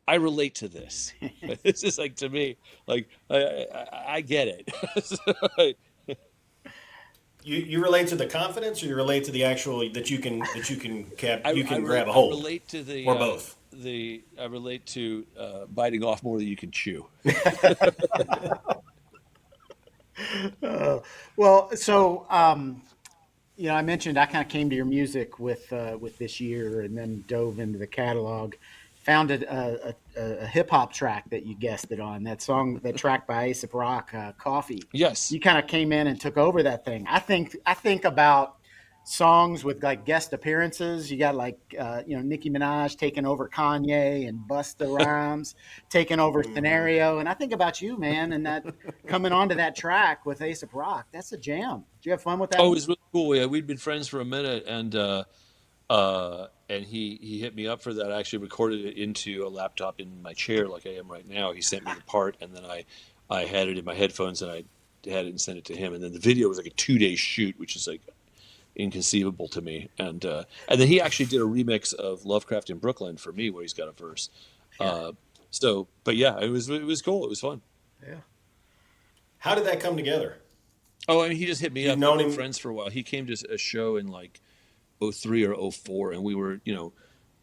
[SPEAKER 3] I relate to this. This is like, to me, like I get it. So,
[SPEAKER 2] You relate to the confidence, or you relate to the actual you can grab a
[SPEAKER 3] I
[SPEAKER 2] hold,
[SPEAKER 3] relate to
[SPEAKER 2] or both.
[SPEAKER 3] I relate to biting off more than you can chew.
[SPEAKER 1] Well, so I mentioned I kind of came to your music with this year, and then dove into the catalog. Found a hip hop track that you guested on that song, that track by Aesop Rock, "Coffee."
[SPEAKER 3] Yes.
[SPEAKER 1] You kind of came in and took over that thing. I think about songs with like guest appearances. You got like Nicki Minaj taking over Kanye, and Busta Rhymes taking over
[SPEAKER 2] Hmm.
[SPEAKER 1] Scenario, and I think about you, man, and that coming onto that track with Aesop Rock. That's a jam. Did you have fun with that
[SPEAKER 3] Oh, it
[SPEAKER 1] one?
[SPEAKER 3] was really cool. Yeah, we'd been friends for a minute, and he hit me up for that. I actually recorded it into a laptop in my chair, like I am right now. He sent me the part, and then I had it in my headphones, and had it and sent it to him, and then the video was like a 2-day shoot, which is like inconceivable to me. And then he actually did a remix of Lovecraft in Brooklyn for me, where he's got a verse.
[SPEAKER 1] Yeah.
[SPEAKER 3] But yeah, it was cool. It was fun.
[SPEAKER 1] Yeah.
[SPEAKER 2] How did that come together?
[SPEAKER 3] Oh, I mean, he just hit me
[SPEAKER 2] You've
[SPEAKER 3] up. We've
[SPEAKER 2] known
[SPEAKER 3] been
[SPEAKER 2] him.
[SPEAKER 3] friends for a while. He came to a show in like '03 or '04, and we were,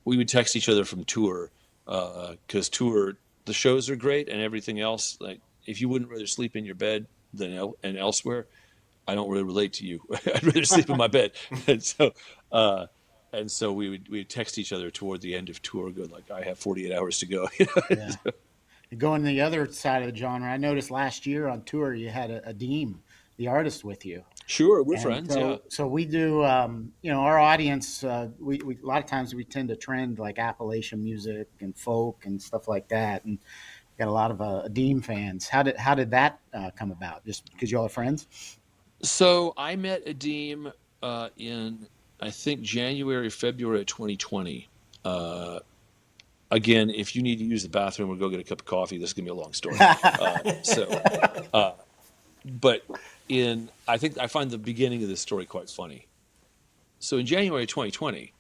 [SPEAKER 3] we would text each other from tour, because tour, the shows are great and everything else. Like, if you wouldn't rather sleep in your bed and elsewhere, I don't really relate to you. I'd rather sleep in my bed. And so, uh, we would text each other toward the end of tour, go like, I have 48 hours to go.
[SPEAKER 1] Yeah. Going the other side of the genre, I noticed last year on tour you had a Deem, the artist, with you.
[SPEAKER 3] Sure, we're
[SPEAKER 1] And
[SPEAKER 3] friends. Yeah.
[SPEAKER 1] so we do, our audience, we a lot of times we tend to trend like Appalachian music and folk and stuff like that. And got a lot of Deem fans. How did that come about? Just because y'all are friends?
[SPEAKER 3] So I met Adeem in, I think, January, February of 2020. Uh, Again, if you need to use the bathroom or go get a cup of coffee, this is gonna be a long story. So, uh, but I think I find the beginning of this story quite funny. So in January 2020,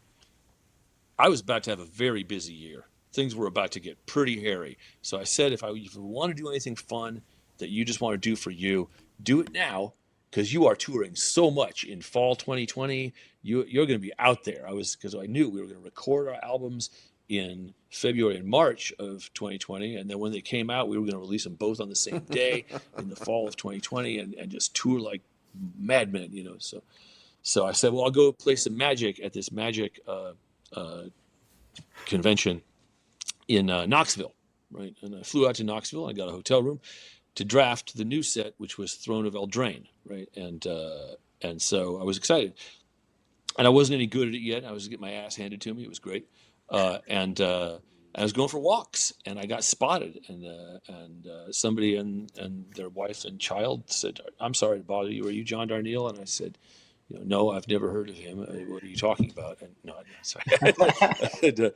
[SPEAKER 3] I was about to have a very busy year. Things were about to get pretty hairy. So I said, if you want to do anything fun that you just want to do for you, do it now, because you are touring so much in fall 2020. You're going to be out there. Because I knew we were going to record our albums in February and March of 2020, and then when they came out, we were going to release them both on the same day in the fall of 2020, and just tour like madmen. So I said, well, I'll go play some magic at this magic uh, convention in Knoxville, right? And I flew out to Knoxville. I got a hotel room to draft the new set, which was Throne of Eldraine, right? And so I was excited, and I wasn't any good at it yet. I was getting my ass handed to me. It was great, and I was going for walks, and I got spotted, and somebody and their wife and child said, "I'm sorry to bother you. Are you John Darnielle?" And I said, no, I've never heard of him. What are you talking about? And no, sorry. I said,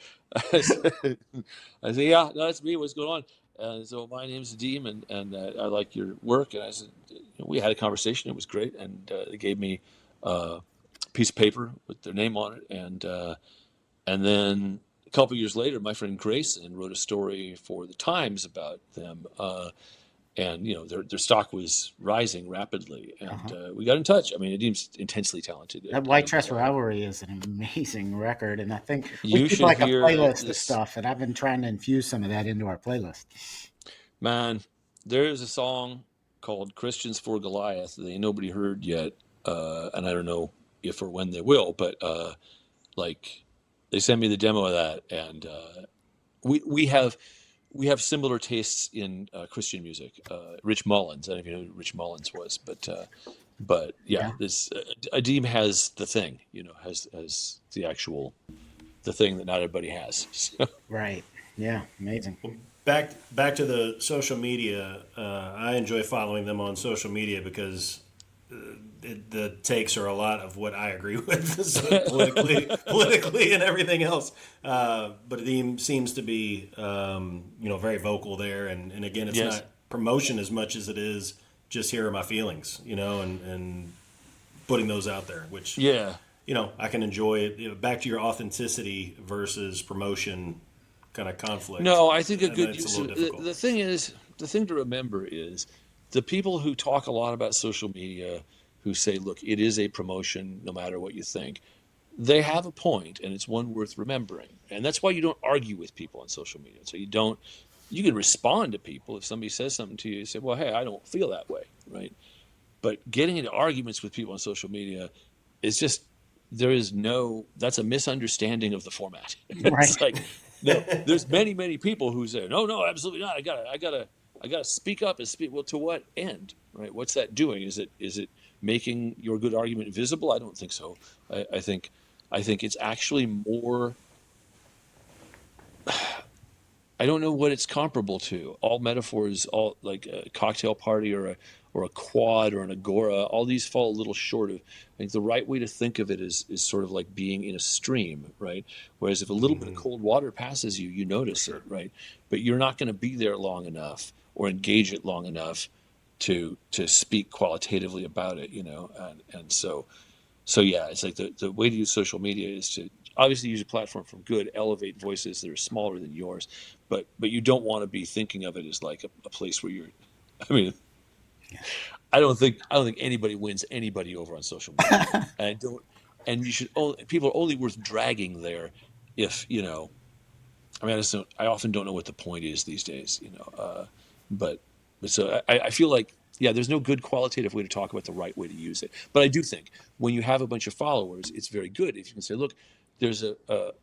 [SPEAKER 3] I said, yeah, no, that's me. What's going on? And so my name's Deem, and I like your work. And I said, we had a conversation. It was great. And they gave me a piece of paper with their name on it. And then a couple of years later, my friend Grayson wrote a story for the Times about them. And their stock was rising rapidly, and
[SPEAKER 1] Uh-huh.
[SPEAKER 3] we got in touch. I mean, Adim's intensely talented,
[SPEAKER 1] That White Dress Rivalry is an amazing record, and I think we
[SPEAKER 3] you
[SPEAKER 1] keep
[SPEAKER 3] should
[SPEAKER 1] like a
[SPEAKER 3] hear
[SPEAKER 1] playlist of
[SPEAKER 3] this,
[SPEAKER 1] stuff, and I've been trying to infuse some of that into our playlist.
[SPEAKER 3] man. There's a song called "Christians for Goliath" that ain't nobody heard yet, and I don't know if or when they will, but like they sent me the demo of that, and we we have we have similar tastes in Christian music. Rich Mullins, I don't even know who Rich Mullins was, but yeah,
[SPEAKER 1] Yeah,
[SPEAKER 3] this Adim has the thing, has the thing that not everybody has. So,
[SPEAKER 1] right. Yeah, amazing.
[SPEAKER 2] Back to the social media. I enjoy following them on social media because the takes are a lot of what I agree with so politically, and everything else. But he seems to be, very vocal there. And again, it's
[SPEAKER 3] yes,
[SPEAKER 2] not promotion as much as it is just here are my feelings, and putting those out there, which,
[SPEAKER 3] yeah.
[SPEAKER 2] I can enjoy it. Back to your authenticity versus promotion kind of conflict.
[SPEAKER 3] No, I think a
[SPEAKER 2] And
[SPEAKER 3] good
[SPEAKER 2] it's a
[SPEAKER 3] use.
[SPEAKER 2] little difficult.
[SPEAKER 3] The thing to remember is the people who talk a lot about social media, who say, "Look, it is a promotion, no matter what you think." They have a point, and it's one worth remembering. And that's why you don't argue with people on social media. So you don't. You can respond to people if somebody says something to you. You say, "Well, hey, I don't feel that way," right? But getting into arguments with people on social media is just there is no that's a misunderstanding of the format.
[SPEAKER 1] Right.
[SPEAKER 3] It's like no, there's many people who say no, absolutely not. I gotta speak up and speak. Well, to what end, right? What's that doing? Is it making your good argument visible? I don't think so. I think it's actually more. I don't know what it's comparable to. All metaphors, all like a cocktail party or a quad or an agora, all these fall a little short of. I think the right way to think of it is sort of like being in a stream, right? Whereas if a little bit of cold water passes you
[SPEAKER 2] For
[SPEAKER 3] notice it,
[SPEAKER 2] sure.
[SPEAKER 3] right? But you're not going to be there long enough or engage it long enough to speak qualitatively about it, and so yeah, it's like the way to use social media is to obviously use a platform for good, elevate voices that are smaller than yours, but you don't want to be thinking of it as like a place where you're. I mean, I don't think anybody wins anybody over on social media, and I don't. And you should only, people are only worth dragging there if I mean, I often don't know what the point is these days, but so I feel like, yeah, there's no good qualitative way to talk about the right way to use it. But I do think when you have a bunch of followers, it's very good if you can say, look, there's the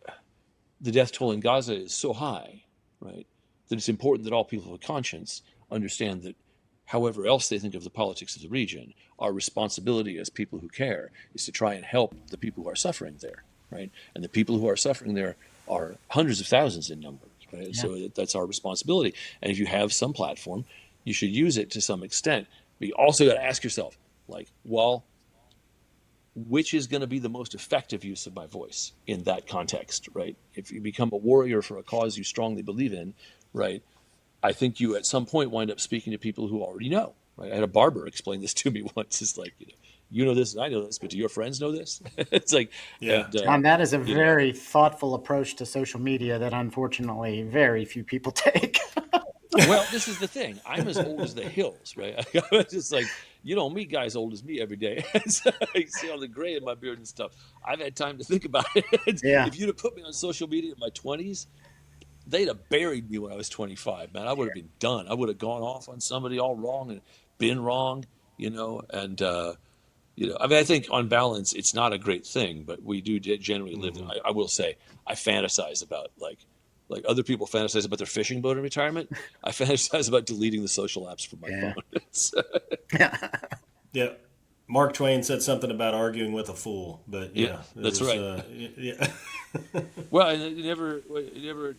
[SPEAKER 3] death toll in Gaza is so high, right, that it's important that all people of conscience understand that, however else they think of the politics of the region, our responsibility as people who care is to try and help the people who are suffering there, right? And the people who are suffering there are hundreds of thousands in number, right?
[SPEAKER 1] Yeah.
[SPEAKER 3] So that's our responsibility. And if you have some platform, you should use it to some extent. But you also got to ask yourself, like, well, which is going to be the most effective use of my voice in that context, right? If you become a warrior for a cause you strongly believe in, right, I think you at some point wind up speaking to people who already know, right? I had a barber explain this to me once. It's like, you know this and I know this, but do your friends know this? It's like,
[SPEAKER 2] Yeah.
[SPEAKER 3] and
[SPEAKER 1] John, that is a
[SPEAKER 3] you know,
[SPEAKER 1] very thoughtful approach to social media that unfortunately very few people take.
[SPEAKER 3] well, this is the thing. I'm as old as the hills, right? I'm just like, you don't meet guys old as me every day. So you see all the gray in my beard and stuff. I've had time to think about it.
[SPEAKER 1] Yeah.
[SPEAKER 3] If you'd have put me on social media in my 20s, they'd have buried me when I was 25, man. I would have been done. I would have gone off on somebody all wrong and been wrong, and I mean, I think on balance, it's not a great thing, but we do generally live.
[SPEAKER 2] Hmm.
[SPEAKER 3] I will say, I fantasize about like other people fantasize about their fishing boat in retirement. I fantasize about deleting the social apps from my
[SPEAKER 1] Yeah.
[SPEAKER 3] phone.
[SPEAKER 2] Yeah. Mark Twain said something about arguing with a fool, but
[SPEAKER 3] Yeah,
[SPEAKER 2] yeah,
[SPEAKER 3] that's
[SPEAKER 2] there's
[SPEAKER 3] right.
[SPEAKER 2] yeah.
[SPEAKER 3] Well, and you never.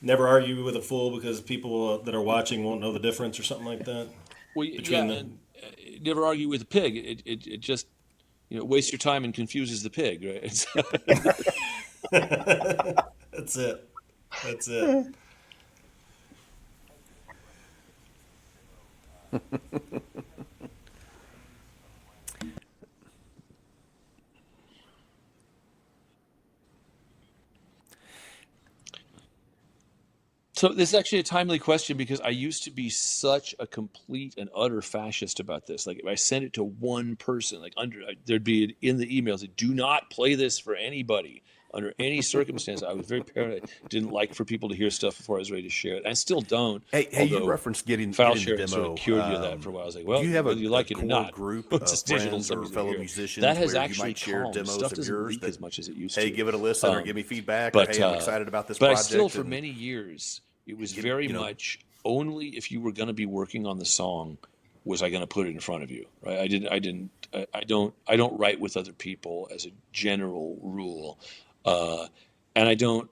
[SPEAKER 2] Never argue with a fool because people that are watching won't know the difference or something like that
[SPEAKER 3] Well,
[SPEAKER 2] between
[SPEAKER 3] yeah,
[SPEAKER 2] the.
[SPEAKER 3] and never argue with a pig. It just wastes your time and confuses the pig, right?
[SPEAKER 2] That's it. That's it.
[SPEAKER 3] So this is actually a timely question because I used to be such a complete and utter fascist about this. Like if I sent it to one person, like there'd be in the emails, do not play this for anybody under any circumstance. I was very paranoid. Didn't like for people to hear stuff before I was ready to share it. I still don't.
[SPEAKER 4] Hey, you
[SPEAKER 3] Although
[SPEAKER 4] referenced getting
[SPEAKER 3] file
[SPEAKER 4] getting the
[SPEAKER 3] sharing sort of
[SPEAKER 4] demo.
[SPEAKER 3] cured you of that for a while. I was like,
[SPEAKER 4] Do
[SPEAKER 3] well,
[SPEAKER 4] you have
[SPEAKER 3] whether you
[SPEAKER 4] a
[SPEAKER 3] like it or
[SPEAKER 4] core
[SPEAKER 3] not,
[SPEAKER 4] group
[SPEAKER 3] it's
[SPEAKER 4] of
[SPEAKER 3] just digital.
[SPEAKER 4] friends or
[SPEAKER 3] Somebody's going to
[SPEAKER 4] fellow
[SPEAKER 3] hear it. That
[SPEAKER 4] musicians
[SPEAKER 3] has
[SPEAKER 4] where you
[SPEAKER 3] actually
[SPEAKER 4] might share
[SPEAKER 3] calmed.
[SPEAKER 4] demos
[SPEAKER 3] Stuff
[SPEAKER 4] of
[SPEAKER 3] doesn't
[SPEAKER 4] yours
[SPEAKER 3] leak
[SPEAKER 4] that,
[SPEAKER 3] as much as it used
[SPEAKER 4] hey,
[SPEAKER 3] to.
[SPEAKER 4] give it a listen or give
[SPEAKER 3] Um,
[SPEAKER 4] me feedback or
[SPEAKER 3] but
[SPEAKER 4] hey, I'm excited about this
[SPEAKER 3] but I still,
[SPEAKER 4] project
[SPEAKER 3] for
[SPEAKER 4] and
[SPEAKER 3] many years, it was
[SPEAKER 4] give
[SPEAKER 3] very much only if you were going to be working on the song was I going to put it in front of you, right? I don't write with other people as a general rule, uh, and I don't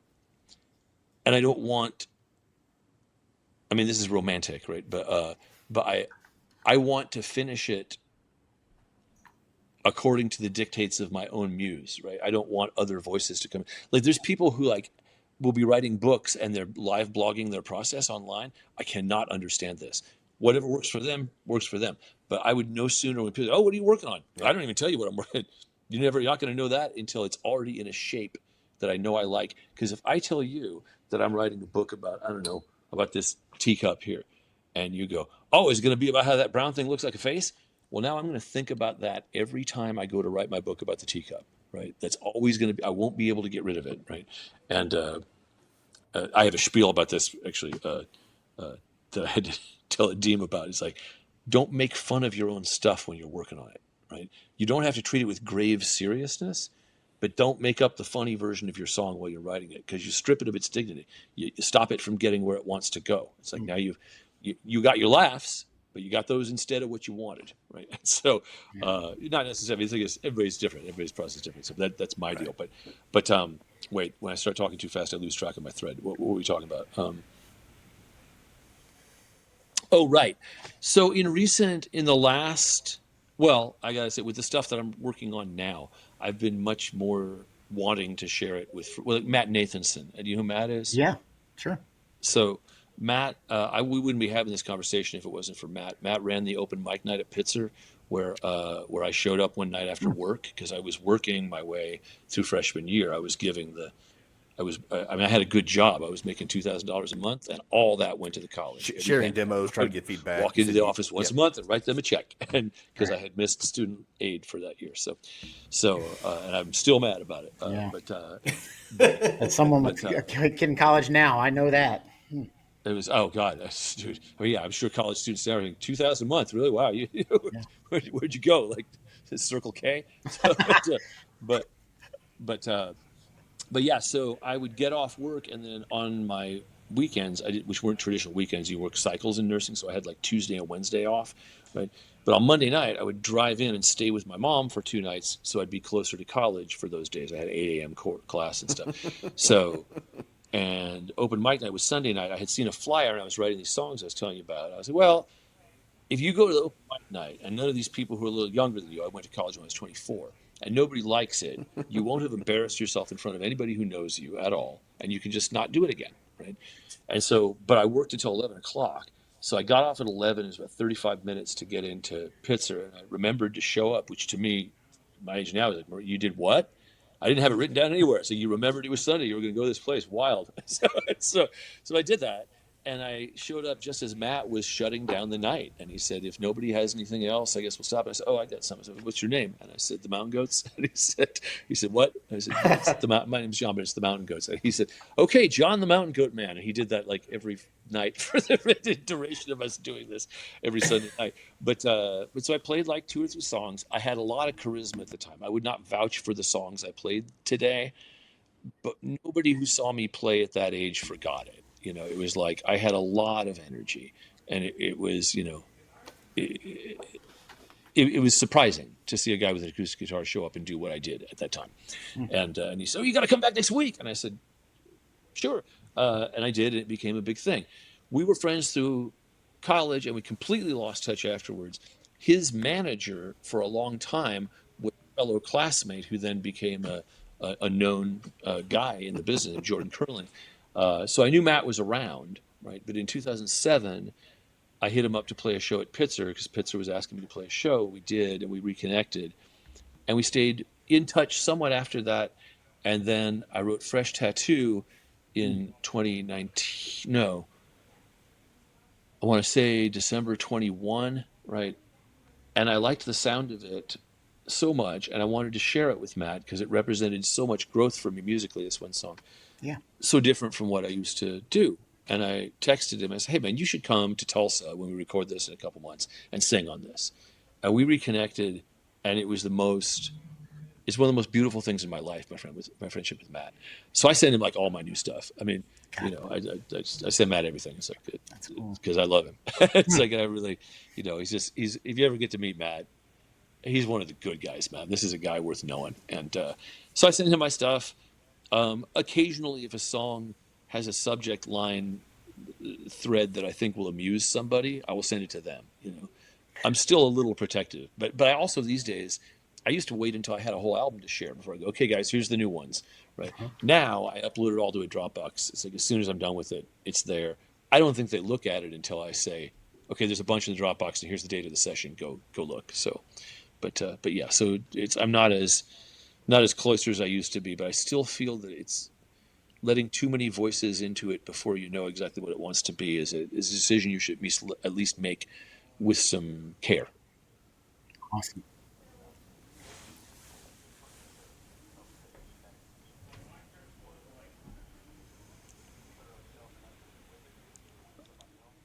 [SPEAKER 3] want. I mean, this is romantic, right? But I want to finish it according to the dictates of my own muse, right? I don't want other voices to come. Like there's people who like will be writing books and they're live blogging their process online. I cannot understand this. Whatever works for them works for them. But I would no sooner when people, oh, what are you working on?
[SPEAKER 4] yeah.
[SPEAKER 3] I don't even tell you what I'm working. You're not going to know that until it's already in a shape that I know I like. Because if I tell you that I'm writing a book about, I don't know, about this teacup here, and you go, oh, is it going to be about how that brown thing looks like a face? Well, now I'm going to think about that every time I go to write my book about the teacup, right? That's always going to be, I won't be able to get rid of it, right? And I have a spiel about this actually uh, that I had to tell a Deem about. It's like, don't make fun of your own stuff when you're working on it, right? You don't have to treat it with grave seriousness, but don't make up the funny version of your song while you're writing it because you strip it of its dignity. You stop it from getting where it wants to go. It's like now you got your laughs, but you got those instead of what you wanted, right? So, not necessarily. I think everybody's different. Everybody's process is different. So that's my
[SPEAKER 4] Right.
[SPEAKER 3] deal. But wait, when I start talking too fast, I lose track of my thread. What were we talking about? Oh, right. So in the last, well, I gotta say, with the stuff that I'm working on now, I've been much more wanting to share it with, well, like Matt Nathanson. And you know who Matt is?
[SPEAKER 1] Yeah. Sure.
[SPEAKER 3] So Matt, we wouldn't be having this conversation if it wasn't for Matt. Matt ran the open mic night at Pitzer, where I showed up one night after work because I was working my way through freshman year. I was giving the I was I mean I had a good job. I was making $2,000 a month, and all that went to the college. Every
[SPEAKER 4] Sharing
[SPEAKER 3] penny.
[SPEAKER 4] demos,
[SPEAKER 3] I
[SPEAKER 4] trying to
[SPEAKER 3] would
[SPEAKER 4] get feedback.
[SPEAKER 3] walk
[SPEAKER 4] You
[SPEAKER 3] into
[SPEAKER 4] said
[SPEAKER 3] the
[SPEAKER 4] you,
[SPEAKER 3] office
[SPEAKER 4] yeah.
[SPEAKER 3] once a month and write them a check, and because I
[SPEAKER 1] Right.
[SPEAKER 3] had missed student aid for that year. So and I'm still mad about it.
[SPEAKER 1] Yeah.
[SPEAKER 3] But
[SPEAKER 1] As someone with
[SPEAKER 3] but
[SPEAKER 1] a kid in college now, I know that.
[SPEAKER 3] It was, oh God, dude. I mean, yeah, I'm sure college students now are thinking 2,000 a month. Really? Wow.
[SPEAKER 1] Yeah.
[SPEAKER 3] Where'd you go? Like Circle K? So, but, but, uh, but yeah, so I would get off work, and then on my weekends, which weren't traditional weekends, you work cycles in nursing. So I had like Tuesday and Wednesday off, right? But on Monday night, I would drive in and stay with my mom for 2 nights. So I'd be closer to college for those days. I had 8 a.m. class and stuff. So, and open mic night was Sunday night. I had seen a flyer and I was writing these songs I was telling you about. I was like, well, if you go to the open mic night and none of these people who are a little younger than you, I went to college when I was 24, and nobody likes it, you won't have embarrassed yourself in front of anybody who knows you at all, and you can just not do it again, right? And so, but I worked until 11 o'clock. So I got off at 11. It was about 35 minutes to get into Pitzer, and I remembered to show up, which to me, my age now, is like, you did what? I didn't have it written down anywhere. So you remembered it was Sunday. You were going to go to this place. Wild. So I did that. And I showed up just as Matt was shutting down the night. And he said, if nobody has anything else, I guess we'll stop. And I said, oh, I got something. I said, what's your name? And I said, the Mountain Goats. And he said, what? And I said, it's my name's John, but it's the Mountain Goats. And he said, okay, John, the Mountain Goat Man. And he did that like every night for the duration of us doing this every Sunday night. But so I played like 2 or 3 songs. I had a lot of charisma at the time. I would not vouch for the songs I played today, but nobody who saw me play at that age forgot it. It was like I had a lot of energy, and it was, it, it was surprising to see a guy with an acoustic guitar show up and do what I did at that time. And he said, "Oh, you got to come back next week." And I said, "Sure." And I did, and it became a big thing. We were friends through college, and we completely lost touch afterwards. His manager for a long time was a fellow classmate who then became a known guy in the business, Jordan Curlin. So I knew Matt was around, right? But in 2007, I hit him up to play a show at Pitzer because Pitzer was asking me to play a show. We did, and we reconnected, and we stayed in touch somewhat after that. And then I wrote Fresh Tattoo in 2019. No, I want to say December 21, right? And I liked the sound of it so much, and I wanted to share it with Matt because it represented so much growth for me musically. This one song,
[SPEAKER 1] Yeah.
[SPEAKER 3] so different from what I used to do. And I texted him. I said, "Hey man, you should come to Tulsa when we record this in a couple months and sing on this." And we reconnected, and it was the most. It's one of the most beautiful things in my life, my friendship with Matt. So I send him like all my new stuff. I mean,
[SPEAKER 1] God,
[SPEAKER 3] I send Matt everything. It's like
[SPEAKER 1] that's cool.
[SPEAKER 3] because I love him. It's like I really, he's. If you ever get to meet Matt, he's one of the good guys, man. This is a guy worth knowing. And so I send him my stuff. Occasionally, if a song has a subject line thread that I think will amuse somebody, I will send it to them. I'm still a little protective, but I also these days, I used to wait until I had a whole album to share before I go, okay, guys, here's the new ones. Right now, I upload it all to a Dropbox. It's like as soon as I'm done with it, it's there. I don't think they look at it until I say, okay, there's a bunch in the Dropbox, and here's the date of the session. Go look. So, but yeah, so I'm not as cloistered as I used to be, but I still feel that it's letting too many voices into it before you know exactly what it wants to be is a decision you should at least make with some care.
[SPEAKER 1] Awesome.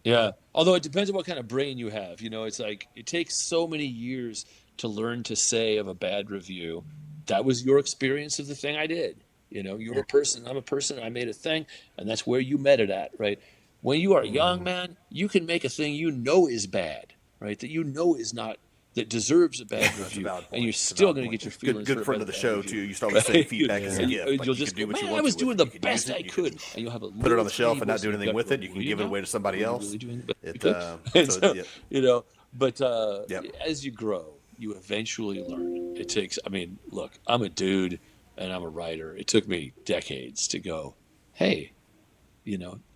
[SPEAKER 3] Yeah. Although it depends on what kind of brain you have. It's like it takes so many years to learn to say of a bad review, that was your experience of the thing I did. You're
[SPEAKER 1] Yeah.
[SPEAKER 3] a person, I'm a person, I made a thing, and that's where you met it at, right? When you are young, man, you can make a thing is bad, right? That is not, that deserves a bad
[SPEAKER 4] That's a
[SPEAKER 3] review,
[SPEAKER 4] valid
[SPEAKER 3] and you're
[SPEAKER 4] point. It's a
[SPEAKER 3] still
[SPEAKER 4] valid
[SPEAKER 3] going to
[SPEAKER 4] point.
[SPEAKER 3] get your
[SPEAKER 4] Good
[SPEAKER 3] feelings
[SPEAKER 4] good
[SPEAKER 3] hurt by
[SPEAKER 4] friend
[SPEAKER 3] the
[SPEAKER 4] of the
[SPEAKER 3] bad
[SPEAKER 4] show
[SPEAKER 3] review,
[SPEAKER 4] too. You start with saying
[SPEAKER 3] right?
[SPEAKER 4] feedback is a
[SPEAKER 1] Yeah.
[SPEAKER 4] gift. Like
[SPEAKER 3] You'll
[SPEAKER 4] you can
[SPEAKER 3] just go,
[SPEAKER 4] do what you
[SPEAKER 3] man, I
[SPEAKER 4] want
[SPEAKER 3] was
[SPEAKER 4] to with
[SPEAKER 3] doing
[SPEAKER 4] it.
[SPEAKER 3] the
[SPEAKER 4] You can use
[SPEAKER 3] best
[SPEAKER 4] it.
[SPEAKER 3] I
[SPEAKER 4] You
[SPEAKER 3] could,
[SPEAKER 4] can
[SPEAKER 3] and you'll have a
[SPEAKER 4] put it on
[SPEAKER 3] little
[SPEAKER 4] the
[SPEAKER 3] tiny
[SPEAKER 4] shelf and not
[SPEAKER 3] voice
[SPEAKER 4] do
[SPEAKER 3] in your
[SPEAKER 4] anything
[SPEAKER 3] gut
[SPEAKER 4] with
[SPEAKER 3] going,
[SPEAKER 4] it. You
[SPEAKER 3] were
[SPEAKER 4] can
[SPEAKER 3] you
[SPEAKER 4] give it
[SPEAKER 3] now?
[SPEAKER 4] away to somebody
[SPEAKER 3] Were you
[SPEAKER 4] else.
[SPEAKER 3] really doing the best you
[SPEAKER 4] It
[SPEAKER 3] could? And
[SPEAKER 4] so
[SPEAKER 3] so,
[SPEAKER 4] yeah,
[SPEAKER 3] but
[SPEAKER 4] yep.
[SPEAKER 3] as you grow, you eventually learn. It takes, I mean, look, I'm a dude and I'm a writer. It took me decades to go, hey,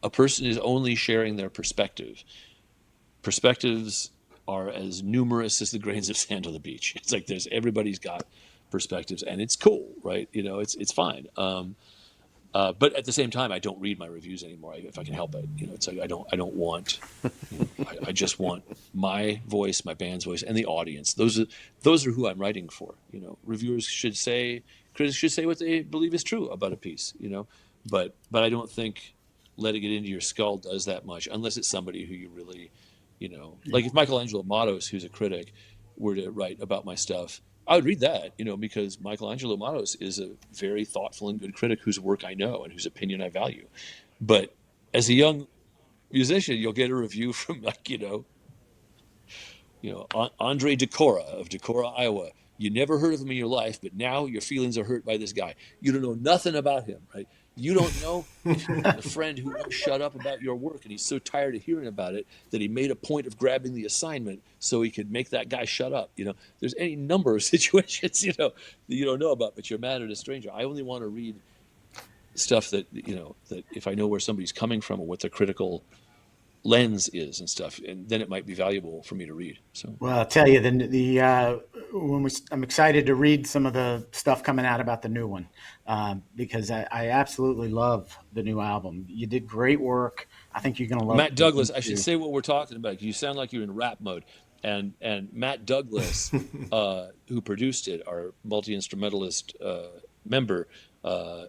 [SPEAKER 3] A person is only sharing their perspective. Perspectives are as numerous as the grains of sand on the beach. It's like everybody's got perspectives, and it's cool, right? It's fine. But at the same time, I don't read my reviews anymore if I can help it. It's like I don't want. I just want my voice, my band's voice, and the audience. Those are who I'm writing for. Critics should say what they believe is true about a piece. But I don't think letting it into your skull does that much unless it's somebody who you really, like if Michelangelo Matos, who's a critic, were to write about my stuff, I would read that, because Michelangelo Matos is a very thoughtful and good critic whose work I know and whose opinion I value. But as a young musician, you'll get a review from Andre Decora of Decorah, Iowa. You never heard of him in your life, but now your feelings are hurt by this guy. You don't know nothing about him, right? You don't know if you've got a friend who won't shut up about your work, and he's so tired of hearing about it that he made a point of grabbing the assignment so he could make that guy shut up. There's any number of situations, that you don't know about, but you're mad at a stranger. I only want to read stuff that if I know where somebody's coming from or what their critical lens is and stuff, and then it might be valuable for me to read. So,
[SPEAKER 1] Well, I'll tell you, I'm excited to read some of the stuff coming out about the new one, because I absolutely love the new album. You did great work. I think you're going to love
[SPEAKER 3] Matt
[SPEAKER 1] it
[SPEAKER 3] Douglas, I should
[SPEAKER 1] too.
[SPEAKER 3] say what we're talking about. You sound like you're in rap mode. And Matt Douglas, who produced it, our multi-instrumentalist member,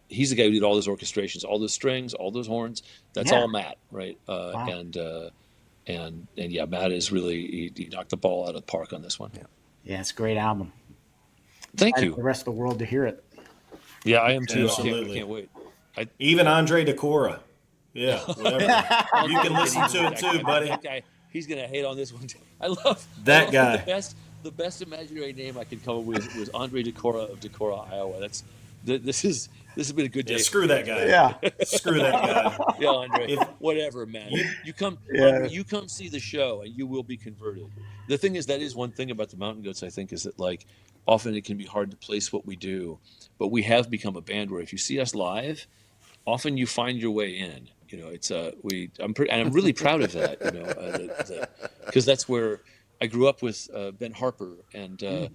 [SPEAKER 3] he's the guy who did all those orchestrations, all those strings, all those horns. That's
[SPEAKER 1] Yeah.
[SPEAKER 3] all Matt, right?
[SPEAKER 1] Wow.
[SPEAKER 3] And yeah, Matt is really he knocked the ball out of the park on this one.
[SPEAKER 1] Yeah, it's a great album.
[SPEAKER 3] Thank
[SPEAKER 1] Excited for
[SPEAKER 3] you.
[SPEAKER 1] the rest of the world to hear it.
[SPEAKER 3] Yeah, I am too. I
[SPEAKER 2] Absolutely.
[SPEAKER 3] can't wait.
[SPEAKER 2] Even Andre Decora. Yeah, whatever. You can listen to it too, buddy.
[SPEAKER 3] That guy, he's gonna hate on this one too. I love
[SPEAKER 2] guy.
[SPEAKER 3] The best imaginary name I could come up with was Andre Decora of Decorah, Iowa. This has been a good day.
[SPEAKER 2] Yeah, screw that guy.
[SPEAKER 1] Yeah.
[SPEAKER 2] Screw that guy.
[SPEAKER 3] Yeah, Andre. Whatever, man. You come.
[SPEAKER 1] Yeah.
[SPEAKER 3] Andre, you come see the show, and you will be converted. The thing is, that is one thing about the Mountain Goats. I think is that often it can be hard to place what we do, but we have become a band where if you see us live, often you find your way in. I'm really proud of that. Because that's where I grew up with Ben Harper, and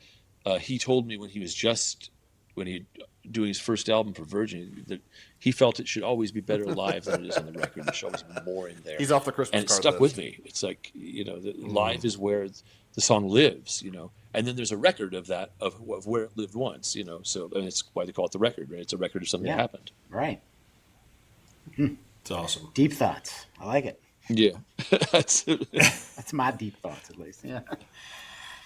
[SPEAKER 3] he told me when he doing his first album for Virgin that he felt it should always be better live than it is on the record. There should always be more in there.
[SPEAKER 4] He's off the Christmas
[SPEAKER 3] and it
[SPEAKER 4] card
[SPEAKER 3] stuck
[SPEAKER 4] list.
[SPEAKER 3] with me. It's like live is where the song lives. And then there's a record of that of where it lived once. So and it's why they call it the record. Right? It's a record of something that happened.
[SPEAKER 1] Right.
[SPEAKER 2] It's awesome.
[SPEAKER 1] Deep thoughts. I like it.
[SPEAKER 3] Yeah,
[SPEAKER 1] That's my deep thoughts, at least. Yeah.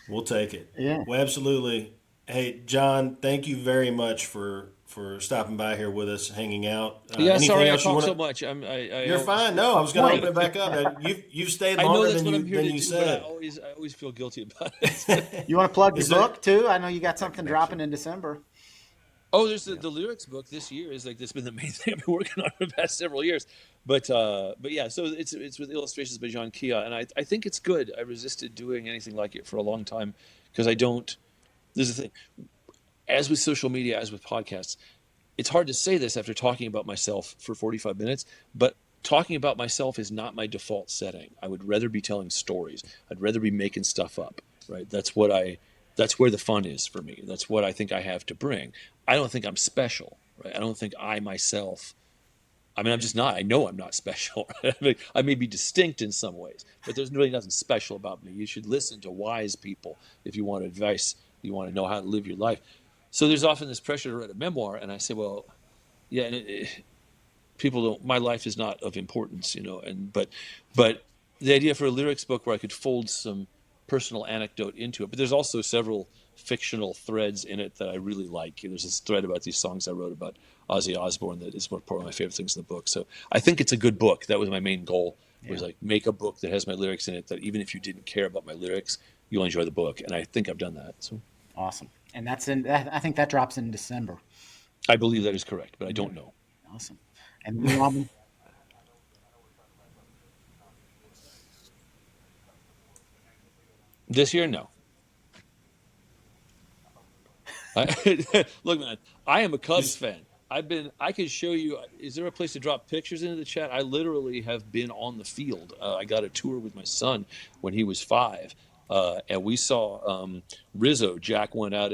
[SPEAKER 2] We'll take it.
[SPEAKER 1] Yeah.
[SPEAKER 2] Well, absolutely. Hey, John, thank you very much for stopping by here with us, hanging out.
[SPEAKER 3] yeah. Sorry, I
[SPEAKER 2] else you
[SPEAKER 3] talk
[SPEAKER 2] wanna-
[SPEAKER 3] so much.
[SPEAKER 2] You're fine. No, I was going to open it back up. You've stayed
[SPEAKER 3] I know
[SPEAKER 2] longer
[SPEAKER 3] that's
[SPEAKER 2] than
[SPEAKER 3] what I'm here to
[SPEAKER 2] you
[SPEAKER 3] do,
[SPEAKER 2] said.
[SPEAKER 3] but I always feel guilty about it.
[SPEAKER 1] You want to plug
[SPEAKER 2] Is
[SPEAKER 1] your
[SPEAKER 2] there-
[SPEAKER 1] book, too? I know you got something dropping in December.
[SPEAKER 3] Oh, there's the lyrics book this year is that's been the main thing I've been working on for the past several years. But yeah, so it's with illustrations by John Kia, and I think it's good. I resisted doing anything like it for a long time because I don't. There's the thing, as with social media, as with podcasts, it's hard to say this after talking about myself for 45 minutes, but talking about myself is not my default setting. I would rather be telling stories. I'd rather be making stuff up, right? That's where the fun is for me. That's what I think I have to bring. I don't think I'm special, right? I don't think I myself, I'm just not. I know I'm not special. I may be distinct in some ways, but there's really nothing special about me. You should listen to wise people if you want advice, you want to know how to live your life. So there's often this pressure to write a memoir, and I say, well, yeah, and people don't. My life is not of importance, but the idea for a lyrics book where I could fold some personal anecdote into it, but there's also several fictional threads in it that I really like. There's this thread about these songs I wrote about Ozzy Osbourne that is one of my favorite things in the book. So I think it's a good book. That was my main goal. Was make a book that has my lyrics in it. That even if you didn't care about my lyrics, you'll enjoy the book. And I think I've done that. So
[SPEAKER 1] Awesome. And I think that drops in December.
[SPEAKER 3] I believe that is correct, but I don't know.
[SPEAKER 1] Awesome. And the new album.
[SPEAKER 3] This year, no. Look, man, I am a Cubs fan. I could show you. Is there a place to drop pictures into the chat? I literally have been on the field. I got a tour with my son when he was 5, and we saw Rizzo. Jack went out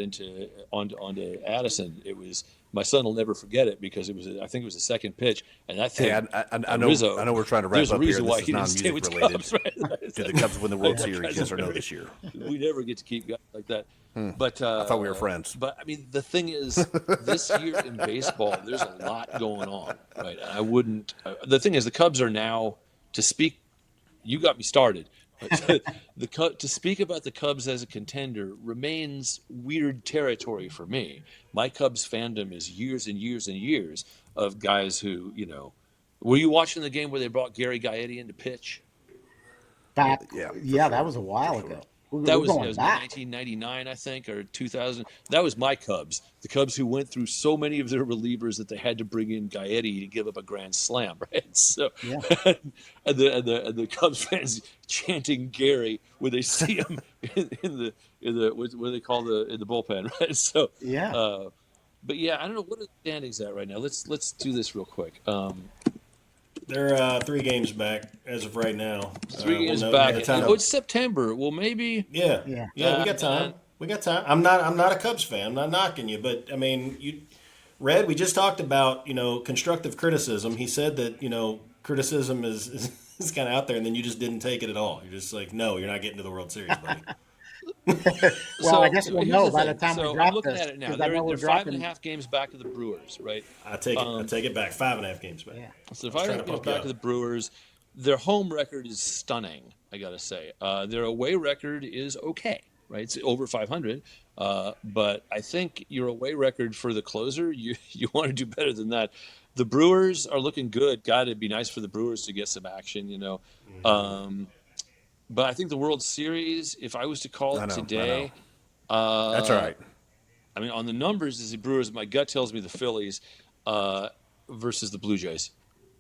[SPEAKER 3] onto Addison. It was my son will never forget it because it was I think it was the second pitch, and that
[SPEAKER 4] Hey,
[SPEAKER 3] thing.
[SPEAKER 4] I know.
[SPEAKER 3] Rizzo,
[SPEAKER 4] I know we're trying to wrap
[SPEAKER 3] there's a
[SPEAKER 4] up here.
[SPEAKER 3] reason why
[SPEAKER 4] This is
[SPEAKER 3] he didn't stay
[SPEAKER 4] non-music
[SPEAKER 3] with
[SPEAKER 4] related.
[SPEAKER 3] Cubs, right?
[SPEAKER 4] Did the Cubs win the World
[SPEAKER 3] Yeah,
[SPEAKER 4] Series? Yes or no this year?
[SPEAKER 3] We never get to keep guys like that. But
[SPEAKER 4] I thought we were friends.
[SPEAKER 3] But I mean, the thing is, this year in baseball, there's a lot going on, right? And I wouldn't. The thing is, the Cubs are now to speak. You got me started. To speak about the Cubs as a contender remains weird territory for me. My Cubs fandom is years and years and years of guys who, were you watching the game where they brought Gary Gaetti in to pitch?
[SPEAKER 1] Back,
[SPEAKER 4] Yeah,
[SPEAKER 1] yeah,
[SPEAKER 4] sure.
[SPEAKER 1] that was a while ago.
[SPEAKER 3] That
[SPEAKER 1] We're
[SPEAKER 3] was, it
[SPEAKER 1] going
[SPEAKER 3] was
[SPEAKER 1] back.
[SPEAKER 3] 1999, I think, or 2000. That was my Cubs. The Cubs who went through so many of their relievers that they had to bring in Gaetti to give up a grand slam, right? So,
[SPEAKER 1] Yeah.
[SPEAKER 3] and the Cubs fans chanting Gary when they see him in the what they call in the bullpen, right? So,
[SPEAKER 1] Yeah.
[SPEAKER 3] but yeah, I don't know what are the standings at right now. Let's do this real quick.
[SPEAKER 2] They're 3 games back as of right now.
[SPEAKER 3] 3 games
[SPEAKER 2] know
[SPEAKER 3] back.
[SPEAKER 2] by the time-
[SPEAKER 3] Oh, it's September. Well, maybe.
[SPEAKER 2] Yeah,
[SPEAKER 1] Yeah.
[SPEAKER 2] we got time. We got time. I'm not a Cubs fan. I'm not knocking you, but I mean, Red. We just talked about constructive criticism. He said that criticism is kind of out there, and then you just didn't take it at all. You're just like, no, you're not getting to the World Series, buddy.
[SPEAKER 1] Well, I guess we'll
[SPEAKER 3] here's
[SPEAKER 1] know
[SPEAKER 3] the
[SPEAKER 1] by
[SPEAKER 3] thing.
[SPEAKER 1] the time we
[SPEAKER 3] So
[SPEAKER 1] drop
[SPEAKER 3] I'm looking
[SPEAKER 1] this,
[SPEAKER 3] at it now.
[SPEAKER 1] 'cause I know
[SPEAKER 3] They're
[SPEAKER 1] we're
[SPEAKER 3] 5.5 games back to the Brewers, right?
[SPEAKER 2] I take it back. 5.5 games back.
[SPEAKER 1] Yeah.
[SPEAKER 3] So
[SPEAKER 2] trying
[SPEAKER 3] 5.5
[SPEAKER 2] to
[SPEAKER 3] games
[SPEAKER 2] pump you
[SPEAKER 3] back
[SPEAKER 2] up.
[SPEAKER 3] to the Brewers. Their home record is stunning, I gotta say. Their away record is okay, right? It's over 500. But I think your away record for the closer, you want to do better than that. The Brewers are looking good. God, it'd be nice for the Brewers to get some action, But I think the World Series, if I was to call
[SPEAKER 4] I
[SPEAKER 3] it
[SPEAKER 4] know.
[SPEAKER 3] today,
[SPEAKER 4] That's all right.
[SPEAKER 3] I mean, on the numbers, is the Brewers. My gut tells me the Phillies versus the Blue Jays.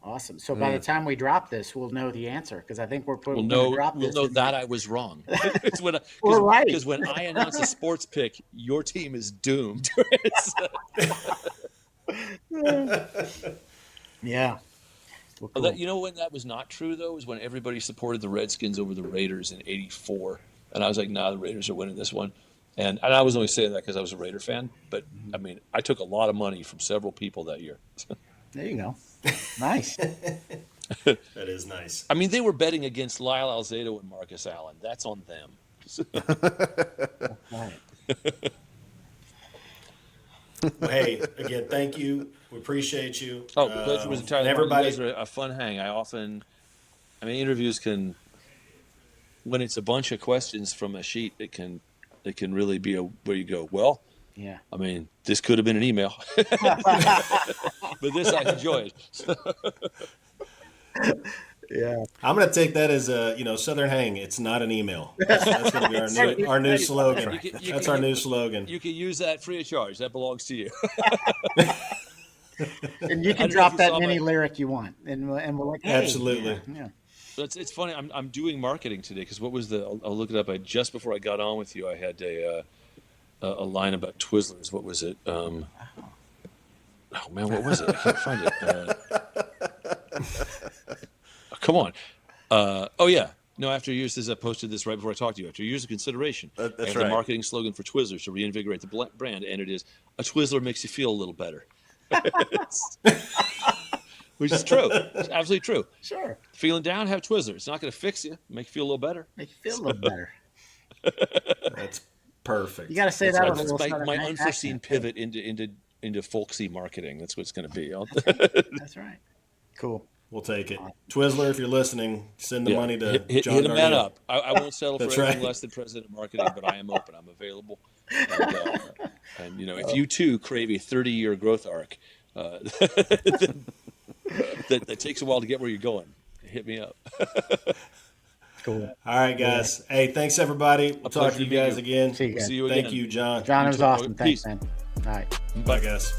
[SPEAKER 1] Awesome. So by the time we drop this, we'll know the answer because I think we're
[SPEAKER 3] We'll
[SPEAKER 1] going to
[SPEAKER 3] know.
[SPEAKER 1] drop
[SPEAKER 3] We'll
[SPEAKER 1] this.
[SPEAKER 3] know
[SPEAKER 1] in-
[SPEAKER 3] that I was wrong. It's when
[SPEAKER 1] We're right.
[SPEAKER 3] Because when I announce a sports pick, your team is doomed.
[SPEAKER 1] Yeah. Well, cool.
[SPEAKER 3] When that was not true though was when everybody supported the Redskins over the Raiders in '84, and I was like, nah, the Raiders are winning this one. And I was only saying that because I was a Raider fan, but I mean, I took a lot of money from several people that year.
[SPEAKER 1] There you go. Nice.
[SPEAKER 2] That is nice.
[SPEAKER 3] I mean, they were betting against Lyle Alzado and Marcus Allen. That's on them.
[SPEAKER 1] Right.
[SPEAKER 2] Well, hey, again, thank you. We appreciate you.
[SPEAKER 3] Oh, the pleasure was entirely
[SPEAKER 2] and
[SPEAKER 3] mine.
[SPEAKER 2] everybody.
[SPEAKER 3] You guys are a fun hang. Interviews can, when it's a bunch of questions from a sheet, it can really be where you go, well,
[SPEAKER 1] Yeah.
[SPEAKER 3] I mean, this could have been an email, but this I enjoyed.
[SPEAKER 1] Yeah.
[SPEAKER 2] I'm going to take that as a Southern Hang. It's not an email. That's going to be our new slogan. That's our new slogan.
[SPEAKER 3] You can use that free of charge. That belongs to you.
[SPEAKER 1] And you
[SPEAKER 3] I
[SPEAKER 1] can
[SPEAKER 3] don't know
[SPEAKER 1] drop
[SPEAKER 3] if you
[SPEAKER 1] that
[SPEAKER 3] saw
[SPEAKER 1] in any
[SPEAKER 3] my-
[SPEAKER 1] lyric you want, and we're like, hey,
[SPEAKER 2] Absolutely.
[SPEAKER 1] Yeah.
[SPEAKER 3] It's funny. I'm doing marketing today because what was I'll look it up. Just before I got on with you, I had a line about Twizzlers. What was it? Oh man, what was it? I can't find it. Come on. Oh yeah. No, after years, I posted this right before I talked to you. After years of consideration, I
[SPEAKER 4] That's
[SPEAKER 3] have
[SPEAKER 4] right.
[SPEAKER 3] the marketing slogan for Twizzlers to reinvigorate the brand, and it is a Twizzler makes you feel a little better. Which is true. It's absolutely true.
[SPEAKER 1] Sure.
[SPEAKER 3] Feeling down, have Twizzlers. It's not going to fix you. Make you feel a little better.
[SPEAKER 1] Make you feel a little better.
[SPEAKER 2] That's perfect.
[SPEAKER 1] You got to say that with a
[SPEAKER 3] That's
[SPEAKER 1] little
[SPEAKER 3] my
[SPEAKER 1] Southern
[SPEAKER 3] unforeseen
[SPEAKER 1] accent.
[SPEAKER 3] pivot into folksy marketing. That's what it's going to be.
[SPEAKER 1] That's right. Cool.
[SPEAKER 2] We'll take it. Twizzler, if you're listening, send the money to
[SPEAKER 3] hit
[SPEAKER 2] John
[SPEAKER 3] a man
[SPEAKER 2] Darnielle.
[SPEAKER 3] up. I won't settle for
[SPEAKER 2] That's
[SPEAKER 3] anything
[SPEAKER 2] right.
[SPEAKER 3] less than president of marketing, but I am open. I'm available. And if you too crave a 30-year growth arc, that takes a while to get where you're going, hit me up.
[SPEAKER 1] Cool.
[SPEAKER 2] All right, guys. Hey, thanks, everybody. We'll talk
[SPEAKER 3] pleasure
[SPEAKER 2] to you
[SPEAKER 3] to meet
[SPEAKER 2] guys
[SPEAKER 3] you.
[SPEAKER 2] again.
[SPEAKER 1] See you guys.
[SPEAKER 3] See you
[SPEAKER 2] Thank
[SPEAKER 3] again.
[SPEAKER 2] you, John.
[SPEAKER 1] John, it was
[SPEAKER 3] too.
[SPEAKER 1] awesome.
[SPEAKER 3] Peace.
[SPEAKER 1] Thanks, man. All right.
[SPEAKER 2] Bye, guys.